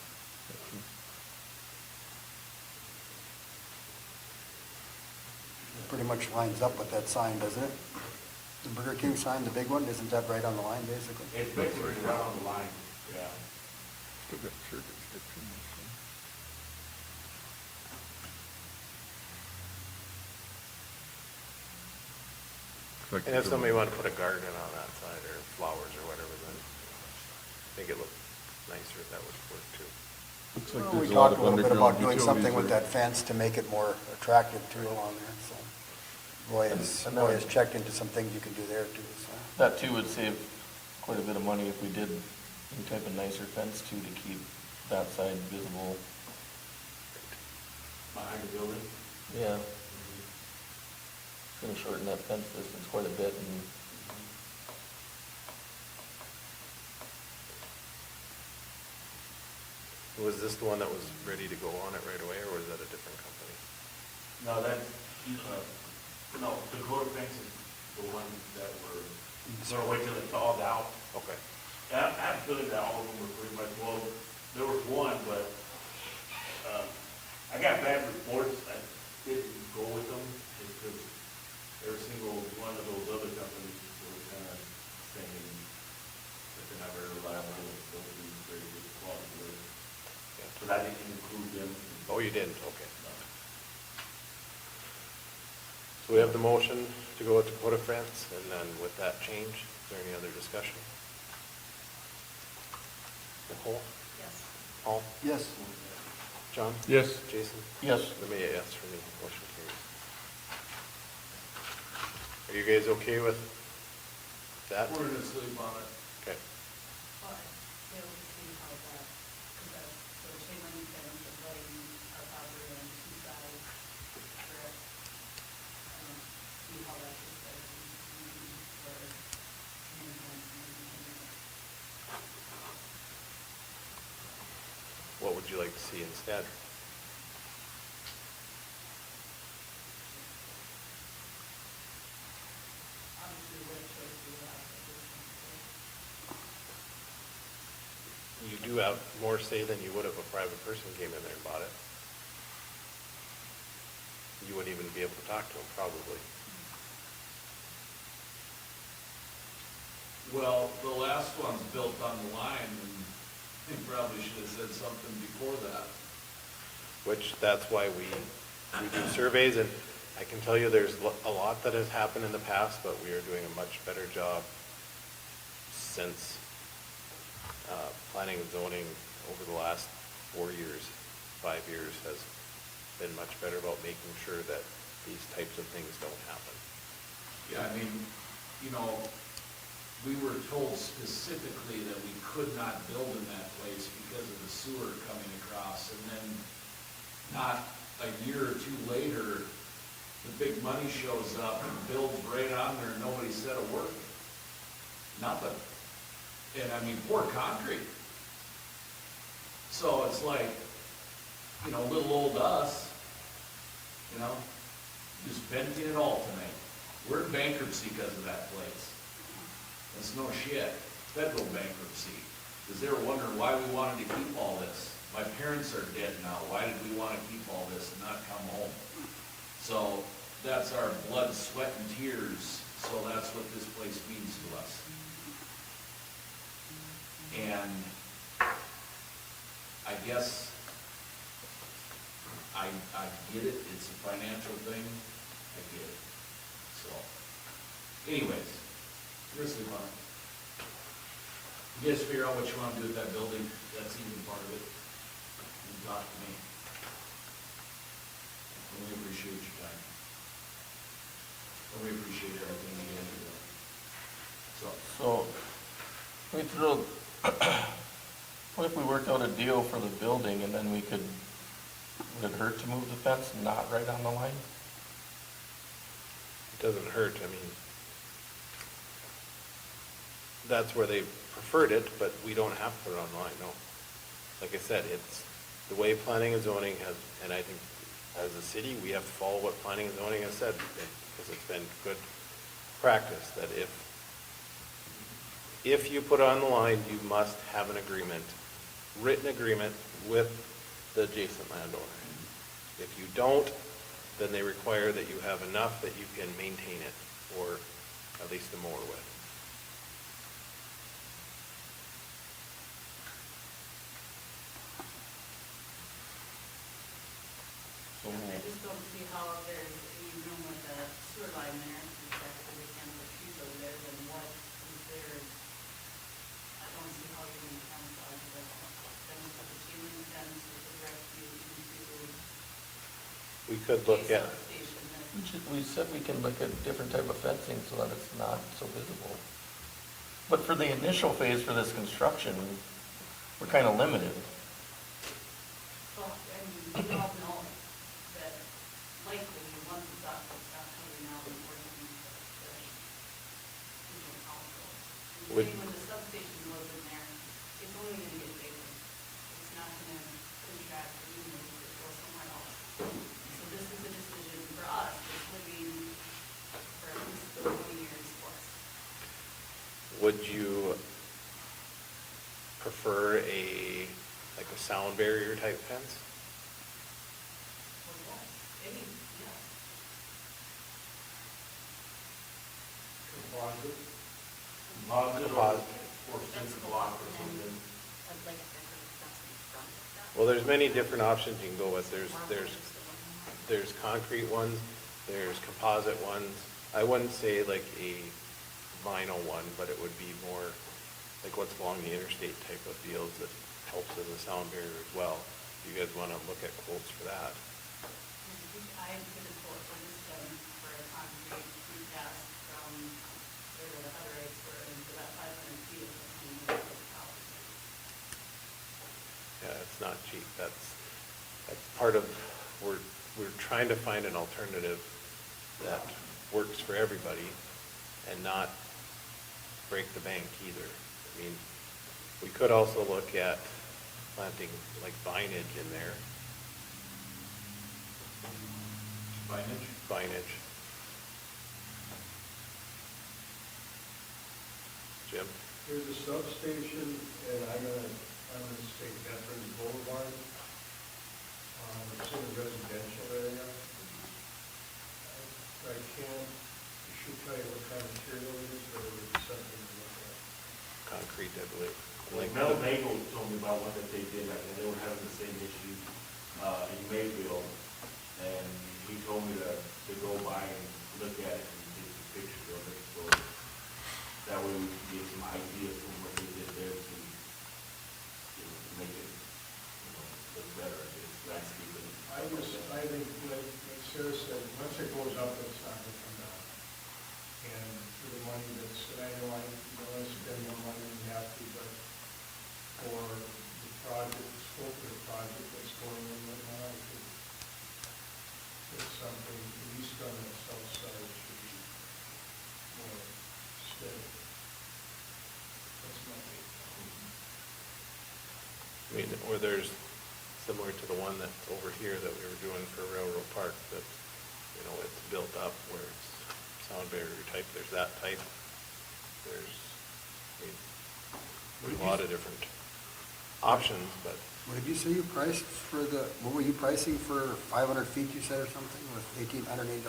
Pretty much lines up with that sign, doesn't it? The Burger King sign, the big one, isn't that right on the line, basically? It's basically right on the line, yeah. Still got circuit sticks in this one. Looks like And if the- somebody wanted to put a garden on that side or flowers or whatever, then make it look nicer, that would work too. Looks like Well, we there's a lot talked of a little bit underground about doing something utilities with there. that fence to make it more attractive too along there, so. Roy has checked into some things you can do there too, so. That too would save quite a bit of money if we did any type of nicer fence too, to keep that side visible. Behind the building. Yeah. It's gonna shorten that fence distance quite a bit, and Was this the one that was ready to go on it right away, or was that a different company? No, that's, no, Dakota Fence is the one that we're gonna wait till it thaws out. Okay. And I have a feeling that all of them were pretty much, well, there was one, but, I got bad reports, I didn't go with them, just because every single one of those other companies were kind of saying that they're not very reliable, and don't do very good quality work. Yeah. But I didn't include them in Oh, you didn't, okay. So we have the motion to go with Dakota fence, and then with that change, is there any other discussion? Nicole? Yes. Paul? Yes. John? Yes. Jason? Yes. Let me, yes, for me, motion carries. Are you guys okay with that? We're gonna sleep on it. Okay. But they'll see how that, because that's, so chain link fence is letting our property on two sides, correct? See how that is there, or chain fence, What would you like to see instead? obviously what choice we have at this point. You do have more say than you would if a private person came in there and bought it. You wouldn't even be able to talk to them, probably. Well, the last one's built on the line, and you probably should have said something before that. Which, that's why we do surveys, and I can tell you there's a lot that has happened in the past, but we are doing a much better job since planning and zoning over the last 4 years, 5 years, has been much better about making sure that these types of things don't happen. Yeah, I mean, you know, we were told specifically that we could not build in that place because of the sewer coming across, and then not a year or two later, the big money shows up and builds right on there, and nobody said a word. Nothing. And I mean, pour concrete. So it's like, you know, little old us, you know, just venting it all tonight. We're in bankruptcy because of that place. That's no shit. Federal bankruptcy. Because they were wondering why we wanted to keep all this. My parents are dead now. Why did we want to keep all this and not come home? So that's our blood, sweat, and tears. So that's what this place means to us. And I guess I get it. It's a financial thing. I get it. So anyways, we're sleep on it. You guys figure out what you want to do with that building. That's even part of it. You talk to me. And we appreciate your time. And we appreciate everything you guys are doing. So, So, we throw, what if we worked out a deal for the building and then we could, would it hurt to move the fence not right on the line? It doesn't hurt, I mean, that's where they preferred it, but we don't have to put it online, no. Like I said, it's the way planning and zoning has, and I think as a city, we have to follow what planning and zoning has said, because it's been good practice, that if you put it on the line, you must have an agreement, written agreement with the adjacent landowner. If you don't, then they require that you have enough that you can maintain it, or at least the mower with. I just don't see how there's any room with a sewer line there, because they can't put trees over there, then what is there? I don't see how you're gonna camouflage the fence with the chain link fence, which will direct you into We could look a at, substation that We said we can look at different type of fencing so that it's not so visible. But for the initial phase for this construction, we're kind of limited. So, and we all know that likely, once it's up, it's not coming out and working the regional council. And Would- same when the substation goes in there, it's only gonna get bigger. It's not gonna contract or even go somewhere else. So this is a decision for us, that's living for at least 20 years for us. would you prefer like a sound barrier type fence? Well, yes, any, yes. Composite. Composite or 4-6 block or something. I'd like a different fence in front of that. Well, there's many different options you can go with. There's concrete ones, there's composite ones. I wouldn't say like a vinyl one, but it would be more like what's along the interstate type of deals that helps as a sound barrier as well. You guys want to look at quotes for that? I did a quote for this done for a concrete precast from where the other rates were, and for that 500 feet, it was Yeah, it's not cheap. That's part of, we're trying to find an alternative that works for everybody and not break the bank either. I mean, we could also look at planting like vinage in there. Signage? Vinage. Jim? There's a substation, and I'm gonna say Veterans Boulevard. It's in a residential area. I can't, I should tell you what kind of material it is, but it would be something to look at. Concrete, I believe. Like Mel Nagel told me about one that they did, and they were having the same issue, in Mayville. And he told me to go by and look at it and take some pictures of it, so that way we can get some ideas from what they did there to, to make it, look better, I guess, landscaping. I think like Sarah said, once it goes up, it's not gonna come down. And for the money and I know I don't want to spend more money than you have to, but for the project, the scope of the project that's going in right now, I think it's something, at least on the south side, should be more steady. That's my take. I mean, or there's similar to the one that's over here that we were doing for Railroad Park that, it's built up where it's sound barrier type. There's that type. There's a lot of different options, but. What did you say you priced for what were you pricing for 500 feet, you said, or something, with $1,808? The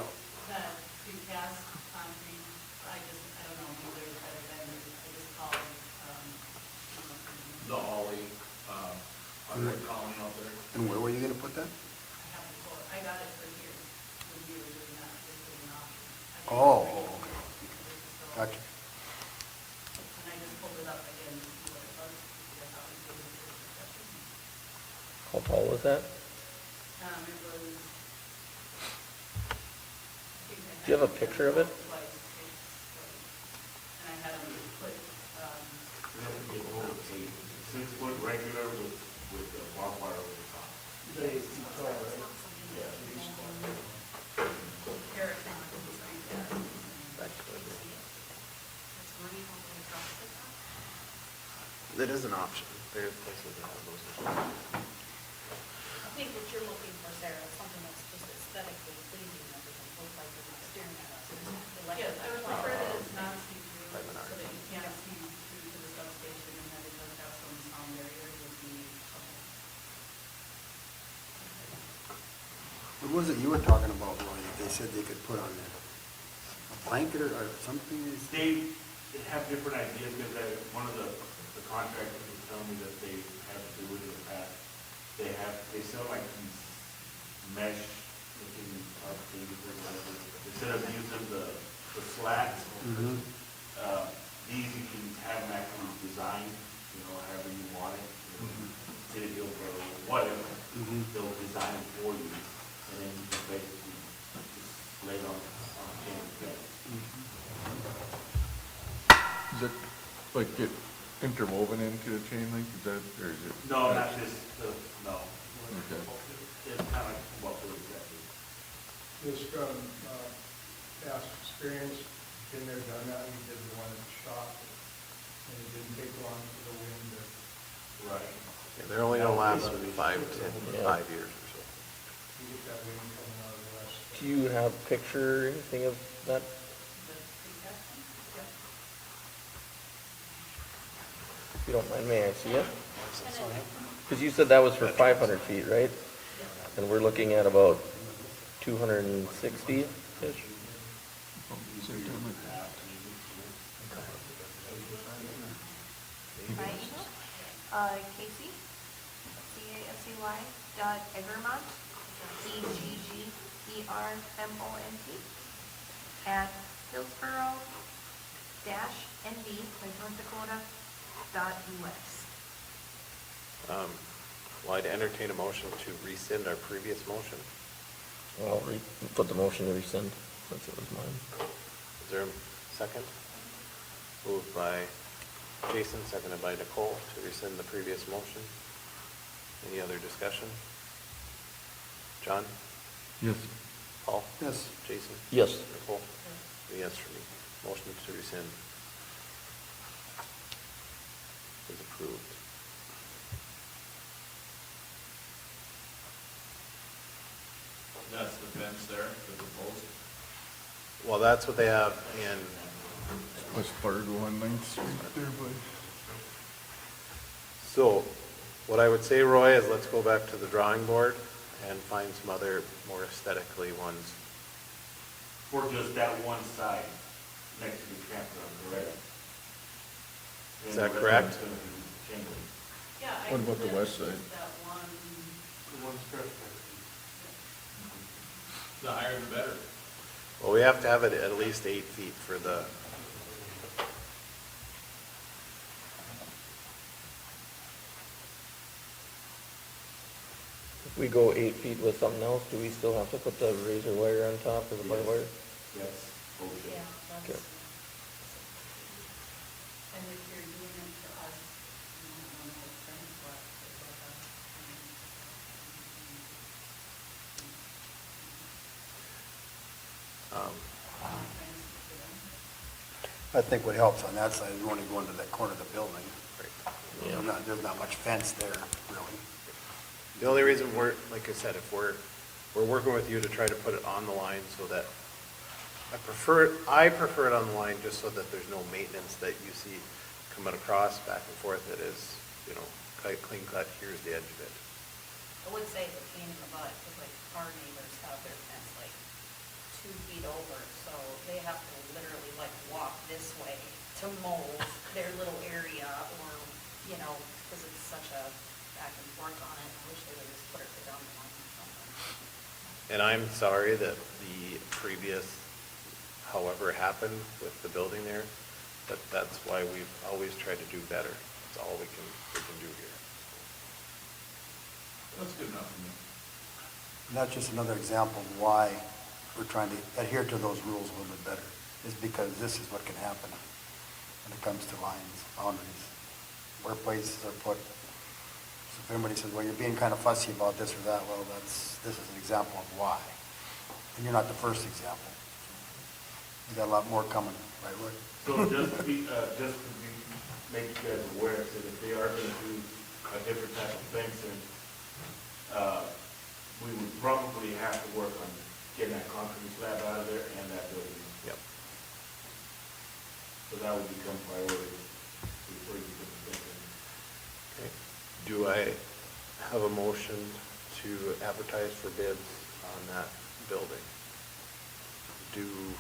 precast concrete, I don't know who there's better vendors, I just called, The Ollie, on the colony out there. And where were you gonna put that? I have the quote, I got it for here, when we were doing that, just doing an option. Oh, gotcha. And I just pulled it up again to see what it was, because I thought we gave it a discussion. How tall was that? It was. Do you have a picture of it? Twice, and I had them put, We have to get hold of a 6-foot regular with a barbed wire over the top. They tall, right? Yeah. carrot on the street, That is an option. There's places that have those. I think what you're looking for, Sarah, is something that's just aesthetically pleasing, that doesn't look like you're not staring at us. Yes, I would prefer that it's not see-through, so that you can't see through to the substation, and that it does have some sound barrier would be something. What was it you were talking about, Roy, that they said they could put on there? A blanket or something? They have different ideas, because one of the contractors was telling me that they have to do it in the past. They sell like these mesh looking tarp things or whatever. Instead of using the slats, these you can have them actually designed, however you want it. City Hill or whatever. They'll design it for you, and then you can basically just lay it on a canvas bed. Does it, like, get interwoven into the chain link, or is it? No, not just, no. Okay. It's kind of like what we exactly. Just from past experience, been there, done that, we did the one at the shop, and it didn't take long for the wind to, Right. Yeah, they're only gonna last 5 years or so. you get that wind coming out of the west. Do you have a picture or anything of that? If you don't mind, may I see it? Because you said that was for 500 feet, right? And we're looking at about 260-ish? By email? Casey? CASEY.Egermont, EGGERMONT, at Hillsboro-ND, like North Dakota, .US. Well, I'd entertain a motion to rescind our previous motion. I'll put the motion to rescind, since it was mine. Is there a second? Moved by Jason, seconded by Nicole to rescind the previous motion. Any other discussion? John? Yes. Paul? Yes. Jason? Yes. Nicole? A yes for me. Motion to rescind is approved. That's the fence there, the proposed. Well, that's what they have in, West Fargo on 9th Street there, but. so what I would say, Roy, is let's go back to the drawing board and find some other more aesthetically ones. For just that one side next to the campground, correct? Is that And the correct? rest of it's gonna be chain link. Yeah, I What about the think west it's side? just that one, The one stretch there. The higher the better. Well, we have to have it at least 8 feet for the, If we go 8 feet with something else, do we still have to put the razor wire on top or the barbed wire? Yes. Okay. yeah, Okay. that's. And if you're doing it for us, you don't want to hold things, but I think what helps on that side is only going to that corner of the building. Yeah. There's not much fence there, really. the only reason we're, like I said, if we're working with you to try to put it on the line so that, I prefer it on the line just so that there's no maintenance that you see coming across back and forth. It is, clean cut, here's the edge of it. I would say it's a pain in the butt, because like our neighbors have their fence like 2 feet over, so they have to literally like walk this way to mow their little area, or, because it's such a back and forth on it. I wish they would just put it down the line or something. And I'm sorry that the previous, however it happened with the building there, that's why we've always tried to do better. That's all we can do here. That's good enough for me. And that's just another example of why we're trying to adhere to those rules a little bit better, is because this is what can happen when it comes to lines, boundaries, where places are put. So if anybody says, well, you're being kind of fussy about this or that, well, this is an example of why. And you're not the first example. You got a lot more coming, right, Roy? So just to make you guys aware, that if they are gonna do a different type of fencing, we would probably have to work on getting that concrete slab out of there and that building. Yep. So that would become priority before you put the fencing. Okay. Do I have a motion to advertise for bids on that building? Due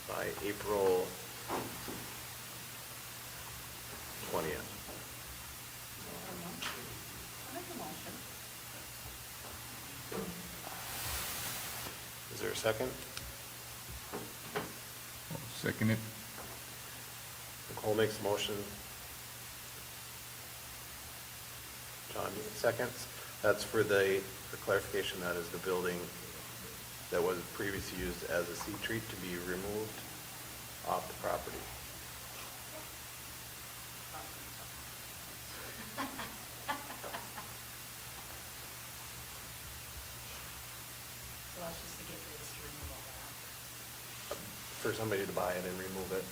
by April 20th. I'll make a motion. Is there a second? I'll second it. Nicole makes a motion. John seconds. That's for clarification, that is the building that was previously used as a seed treat to be removed off the property. So that's just to get bids to remove all that. For somebody to buy it and remove it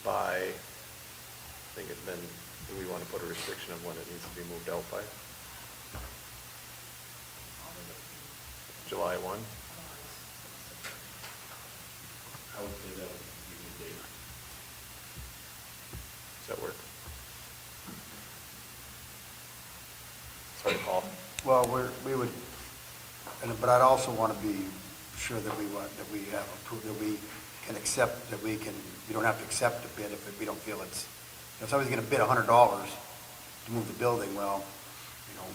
by, I think it's been, do we want to put a restriction of when it needs to be moved out by? I'll leave it to July 1? otherwise. I would say that would be the date. Does that work? Sorry, Paul. Well, we would, but I'd also want to be sure that we have approved, that we can accept, we don't have to accept a bid if we don't feel it's if somebody's gonna bid $100 to move the building, well, you know,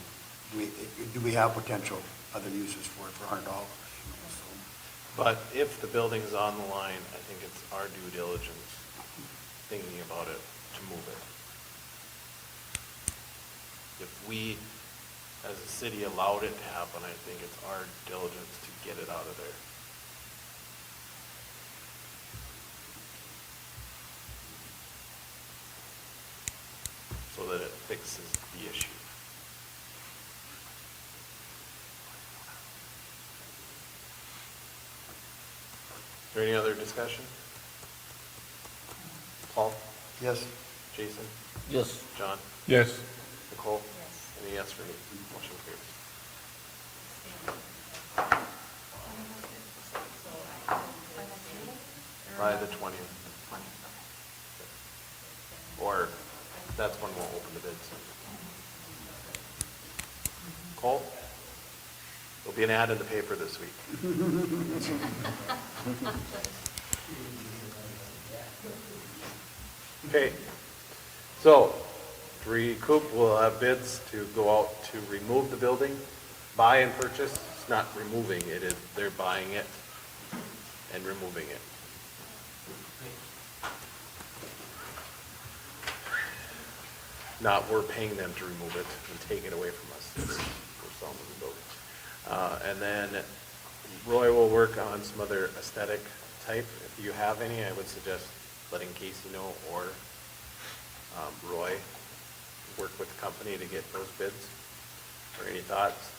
do we have potential other uses for it for $100? You know, so. But if the building's on the line, I think it's our due diligence, thinking about it, to move it. If we, as a city, allowed it to happen, I think it's our diligence to get it out of there. So that it fixes the issue. Is there any other discussion? Paul? Yes? Jason? Yes. John? Yes. Nicole? Yes. Any yes for me? Motion carries. By the 20th. Or that's when we'll open the bids. Cole? There'll be an ad in the paper this week. Okay, so to recoup, we'll have bids to go out to remove the building, buy and purchase. It's not removing, it is, they're buying it and removing it. Not we're paying them to remove it and take it away from us. We're selling the building. And then Roy will work on some other aesthetic type. If you have any, I would suggest letting Casey know, or Roy work with the company to get those bids, or any thoughts.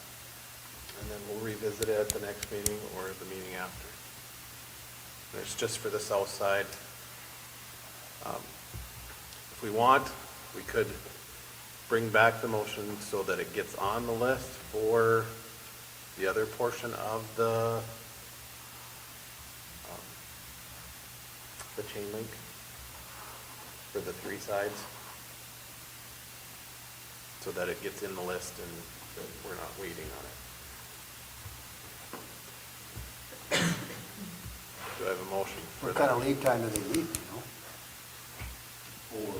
And then we'll revisit it at the next meeting or the meeting after. It's just for the south side. If we want, we could bring back the motion so that it gets on the list for the other portion of the chain link for the three sides, so that it gets in the list and we're not waiting on it. Do I have a motion for What that? kind of lead time do they need, you know?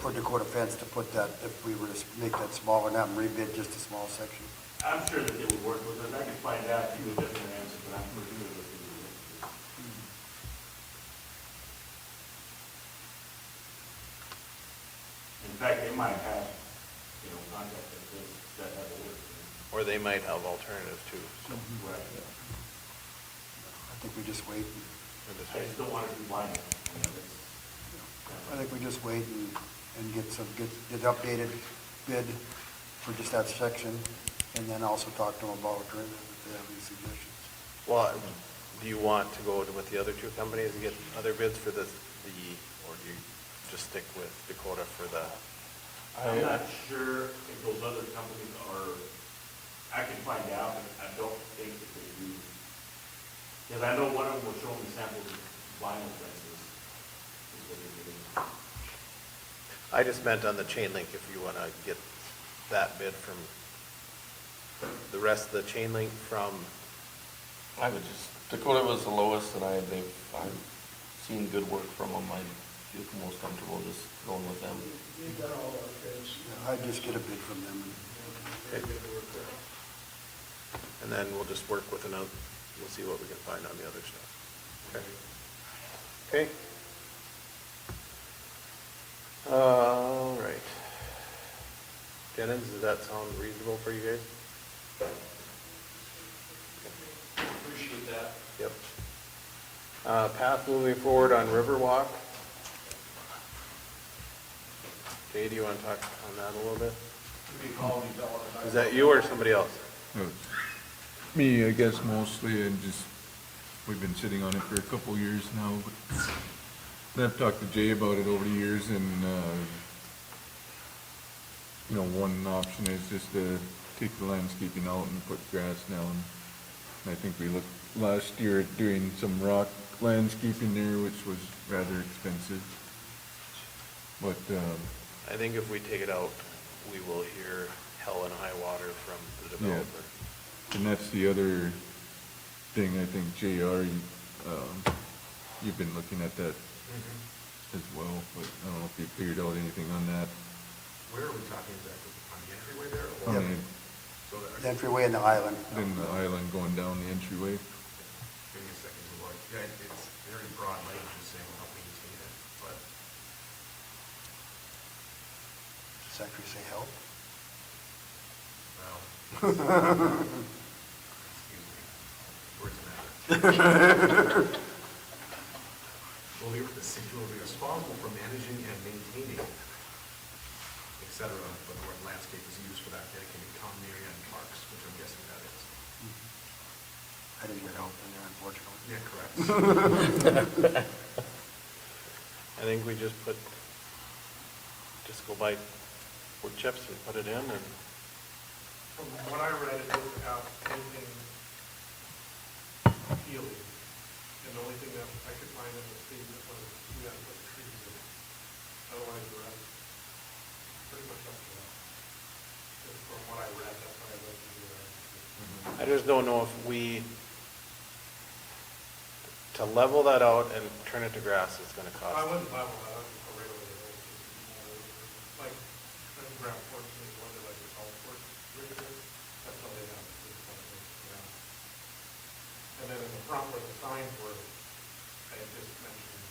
For Dakota Fence to put that, if we were to make that smaller, not rebid just a small section? I'm sure that they would work with us. I can find out, give you a different answer, but I'm pretty sure that they would work with us. In fact, they might have, you know, contacts like this that have a work. Or they might have alternatives too. So Right. I think we just wait. we're just I waiting. just don't want to be blind. I think we just wait and get the updated bid for just that section, and then also talk to them about alternatives if they have any suggestions. Well, do you want to go with the other two companies and get other bids for or do you just stick with Dakota for the? I'm not sure if those other companies are, I can find out, but I don't think that they do. Because I know one of them was showing me samples of vinyl fences. Is what they're doing. I just meant on the chain link, if you want to get that bid from the rest of the chain link from, I would just, Dakota was the lowest, and I've seen good work from them. I'd feel most comfortable just going with them. You've got all our bids. I'd just get a bid from them. and then we'll just work with another, we'll see what we can find on the other stuff. Okay? Okay? All right. Jennings, does that sound reasonable for you guys? Appreciate that. Yep. Path moving forward on Riverwalk. Jay, do you want to talk on that a little bit? Is that you or somebody else? No, it's me, I guess, mostly, and just, we've been sitting on it for a couple years now, but I've talked to Jay about it over the years, and, you know, one option is just to take the landscaping out and put grass down. And I think we looked last year at doing some rock landscaping there, which was rather expensive. But, I think if we take it out, we will hear hell and high water from the developer. and that's the other thing, I think, JR, you've been looking at that as well, but I don't know if you figured out anything on that. Where are we talking exactly? On the entryway there? On Or- the, So that- The entryway in the island. in the island going down the entryway. Give me a second to look. Yeah, it's very broad language just saying help maintain it, but Does that actually say help? well. Excuse me. Words matter. The city will be responsible for managing and maintaining, et cetera, but the word landscape is used for that dedicated common area and parks, which I'm guessing that is. I didn't get help in there, unfortunately. Yeah, correct. I think we just go by wood chips and put it in and. From what I read, it doesn't have anything appealing. And the only thing that I could find in the statement was we had to put the trees in. Otherwise, the rest, pretty much up to that. Just from what I read, that's what I read in the, I just don't know if to level that out and turn it to grass is gonna cost. I wouldn't level that, I would just go right over the hill. Like, ground force, maybe one of like the golf course, right there. That's how they have it. And then in the front where the signs were, I had just mentioned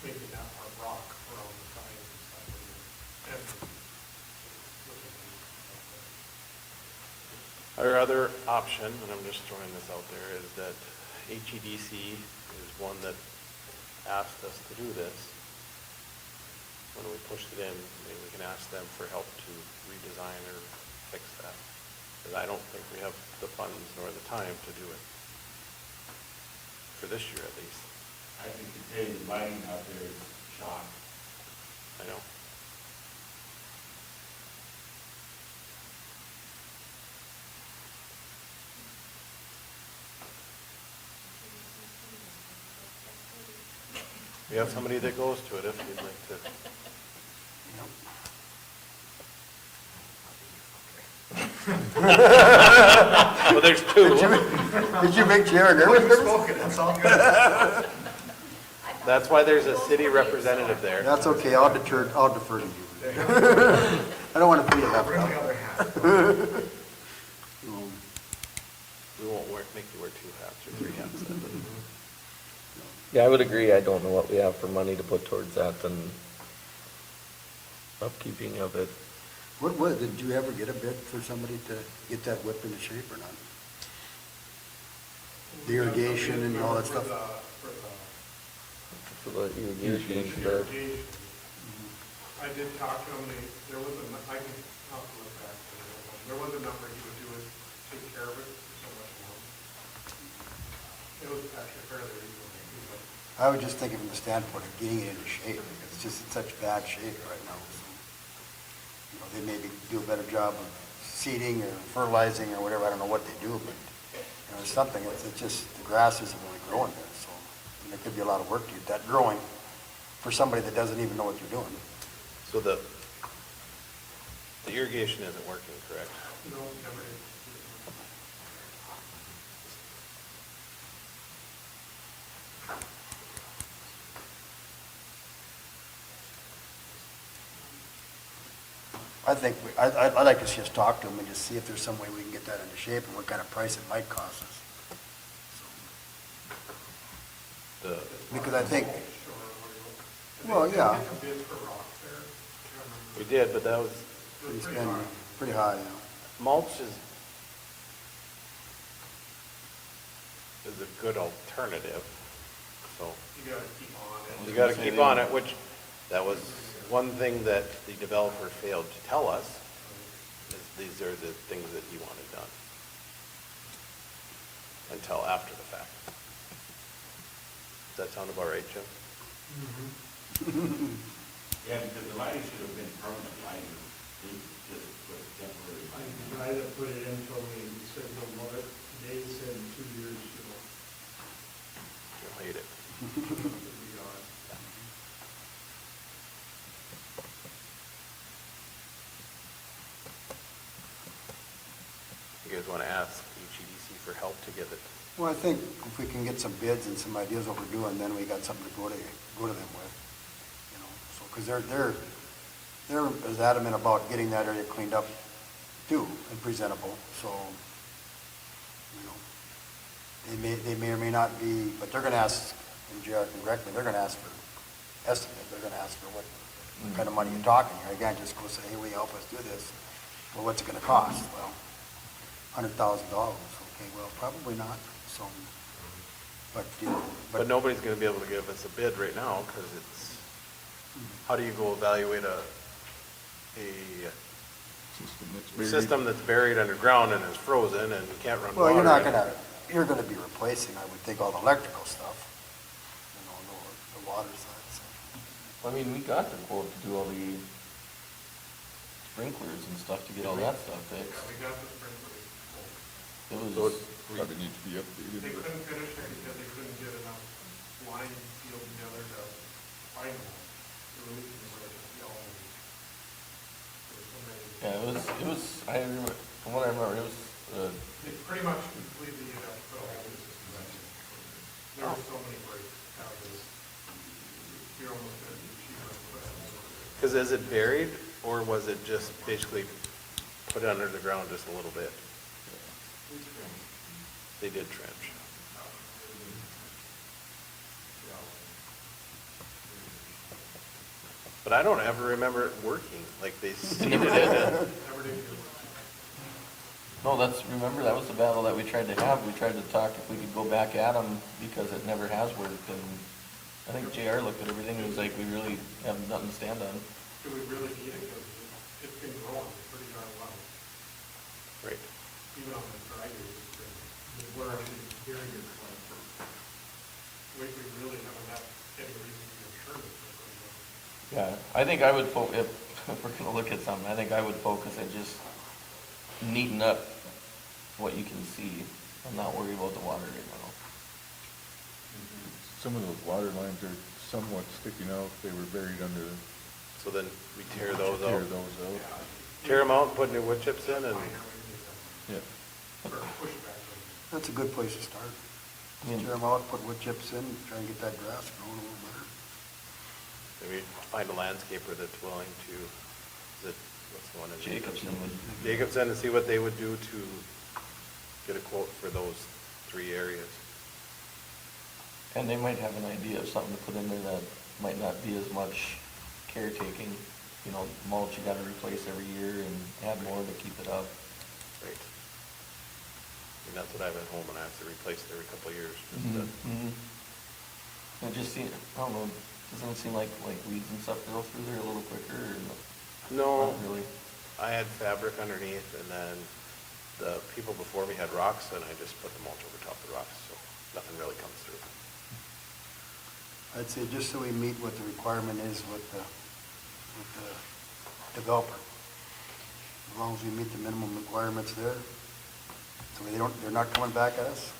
making that part rock around the signs and stuff. And Our other option, and I'm just throwing this out there, is that HEDC is one that asked us to do this. When we pushed it in, maybe we can ask them for help to redesign or fix that. Because I don't think we have the funds nor the time to do it. For this year at least. I think today's lighting out there is shock. I know. We have somebody that goes to it if you'd like to. Well, there's two. Did you make Jared nervous? Spoken, that's all good. That's why there's a city representative there. That's okay, I'll defer to you. I don't want to put you left Bring the out. other hat. We won't make you wear two hats or three hats. Yeah, I would agree. I don't know what we have for money to put towards that and upkeeping of it. Did you ever get a bid for somebody to get that whip into shape or not? The irrigation and all that stuff? For the irrigation stuff. I did talk to him, there was I can, I'll have to look back. There was a number he would do it, take care of it for so much more. It was actually fairly reasonable. I was just thinking from the standpoint of getting it into shape. It's just in such bad shape right now. So, you know, they maybe do a better job of seeding or fertilizing or whatever. I don't know what they do, but you know, it's something. It's just the grass isn't really growing there. So and there could be a lot of work to get that growing for somebody that doesn't even know what they're doing. So the irrigation isn't working, correct? No, never did. I think, I'd like to just talk to them and just see if there's some way we can get that into shape and what kind of price it might cost us. Because I think, well, yeah, We did, but that was, it's been pretty high, you know. mulch is a good alternative, so. You gotta keep on it. You gotta keep on it, which, that was one thing that the developer failed to tell us, is these are the things that he wanted done. Until after the fact. Does that sound about right, Jim? Yeah, because the lighting should have been permanent lighting, they just put temporary The lighting. guy that put it in told me, he said, he'll mow it, Dave said in 2 years, You'll hate it. it'll be gone. You guys wanna ask HEDC for help to get it Well, I think if we can get some bids and some ideas what we're doing, then we got something to go to them with, you know, so, because they're as adamant about getting that area cleaned up too and presentable, so, you know, they may or may not be, but they're gonna ask, and JR can correct me, they're gonna ask for estimate, they're gonna ask for what kind of money you're talking here. Again, just go say, hey, will you help us do this? Well, what's it gonna cost? Well, $100,000. Okay, well, probably not, so, but, you know, But nobody's gonna be able to give us a bid right now, because it's, how do you go evaluate a system that's buried underground and is frozen and you can't run water? well, you're gonna be replacing, I would think, all the electrical stuff, you know, the water side, so. I mean, we got the quote to do all the sprinklers and stuff to get all that stuff fixed. We got the sprinklers. It So was, Probably need to be updated. They but- couldn't finish it because they couldn't get enough lines sealed together to find them. The releases were just yellow. There were so many. yeah, it was, I remember, from what I remember, it was, It's pretty much completely, you have to put all the systems in. There were so many breaks out of this. You're almost gonna be cheaper to put it over. Because is it buried, or was it just basically put it under the ground just a little bit? They did trench. But I don't ever remember it working, like they seeded it in. Never did do it. no, remember, that was the battle that we tried to have. We tried to talk if we could go back at them because it never has worked. And I think JR looked at everything and was like, we really have nothing to stand on. Do we really need it? Because it's been growing pretty darn well. Right. Even on the dry years, we're actually very good plan for, we really haven't had any reason to be sure that it's going to go. Yeah, I think I would, if we're gonna look at something, I think I would focus at just neaten up what you can see and not worry about the water right now. Some of those water lines are somewhat sticking out. They were buried under, So then we tear those tear out. those out. Tear them out, put new wood chips in, and Yeah. That's a good place to start. I mean- Tear them out, put wood chips in, try and get that grass growing a little better. maybe find a landscaper that's willing to, is it, what's the one? in Jacobson would. Jacobson, and see what they would do to get a quote for those 3 areas. And they might have an idea of something to put in there that might not be as much caretaking. You know, mulch you gotta replace every year and add more to keep it up. Right. I mean, that's what I have at home, and I have to replace it every couple of years. Just to, It just seems, I don't know, doesn't it seem like weeds and stuff grow through there a little quicker or no? No, Not really. I had fabric underneath, and then the people before me had rocks, and I just put the mulch over top the rocks, so nothing really comes through. I'd say just so we meet what the requirement is with the developer. As long as we meet the minimum requirements there, so they're not coming back at us,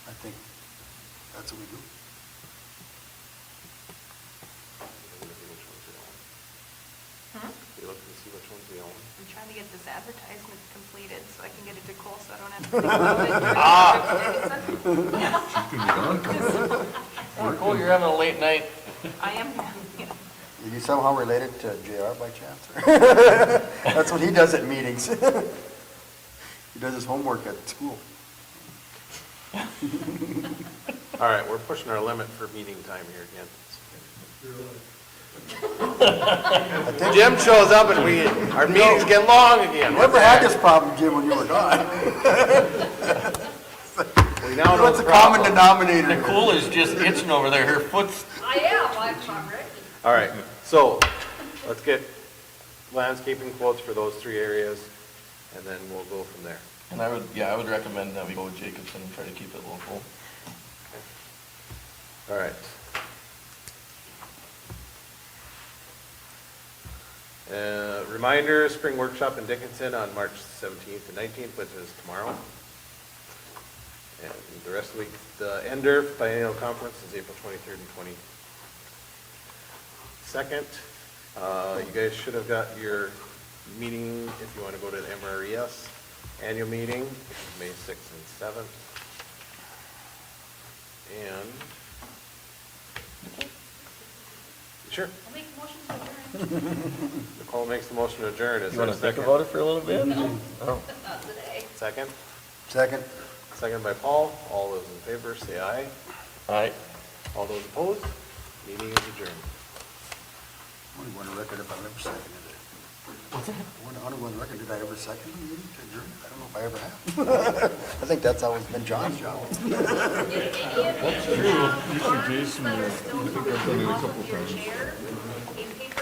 I think that's what we do. You look and see which ones we own. I'm trying to get this advertisement completed so I can get it to Cole, so I don't have to think about it. Oh, cool, you're having a late night. I am, yeah. Are you somehow related to JR by chance? That's what he does at meetings. He does his homework at school. All right, we're pushing our limit for meeting time here again. I think Jim shows up and our meetings get long again. we never had this problem, Jim, when you were gone. We now know What's the the common problem. denominator? Nicole is just itching over there, her foot's. I am, I'm not ready. All right, so let's get landscaping quotes for those 3 areas, and then we'll go from there. And I would recommend that we go with Jacobson and try to keep it local. All right. Reminder, spring workshop in Dickinson on March 17th and 19th, which is tomorrow. And the rest of the week, the NDERF biennial conference is April 23rd and 22nd. You guys should have got your meeting, if you want to go to the MRES annual meeting, which is May 6th and 7th. And, sure, I'll make a motion to adjourn. Nicole makes the motion to adjourn. Is You there wanna a think second? about it for a little bit? No. Oh. Not today. Second? Second? Second by Paul. All those in favor, say aye. Aye. All those opposed, meeting is adjourned. I only want to record if I've ever seconded it. What's that? I only want to record, did I ever second the meeting to adjourn? I don't know if I ever have. I think that's always been John's job. If any of you have Usually cards Jason, that I are still think I've done coming it a off couple of your times. chair, a paper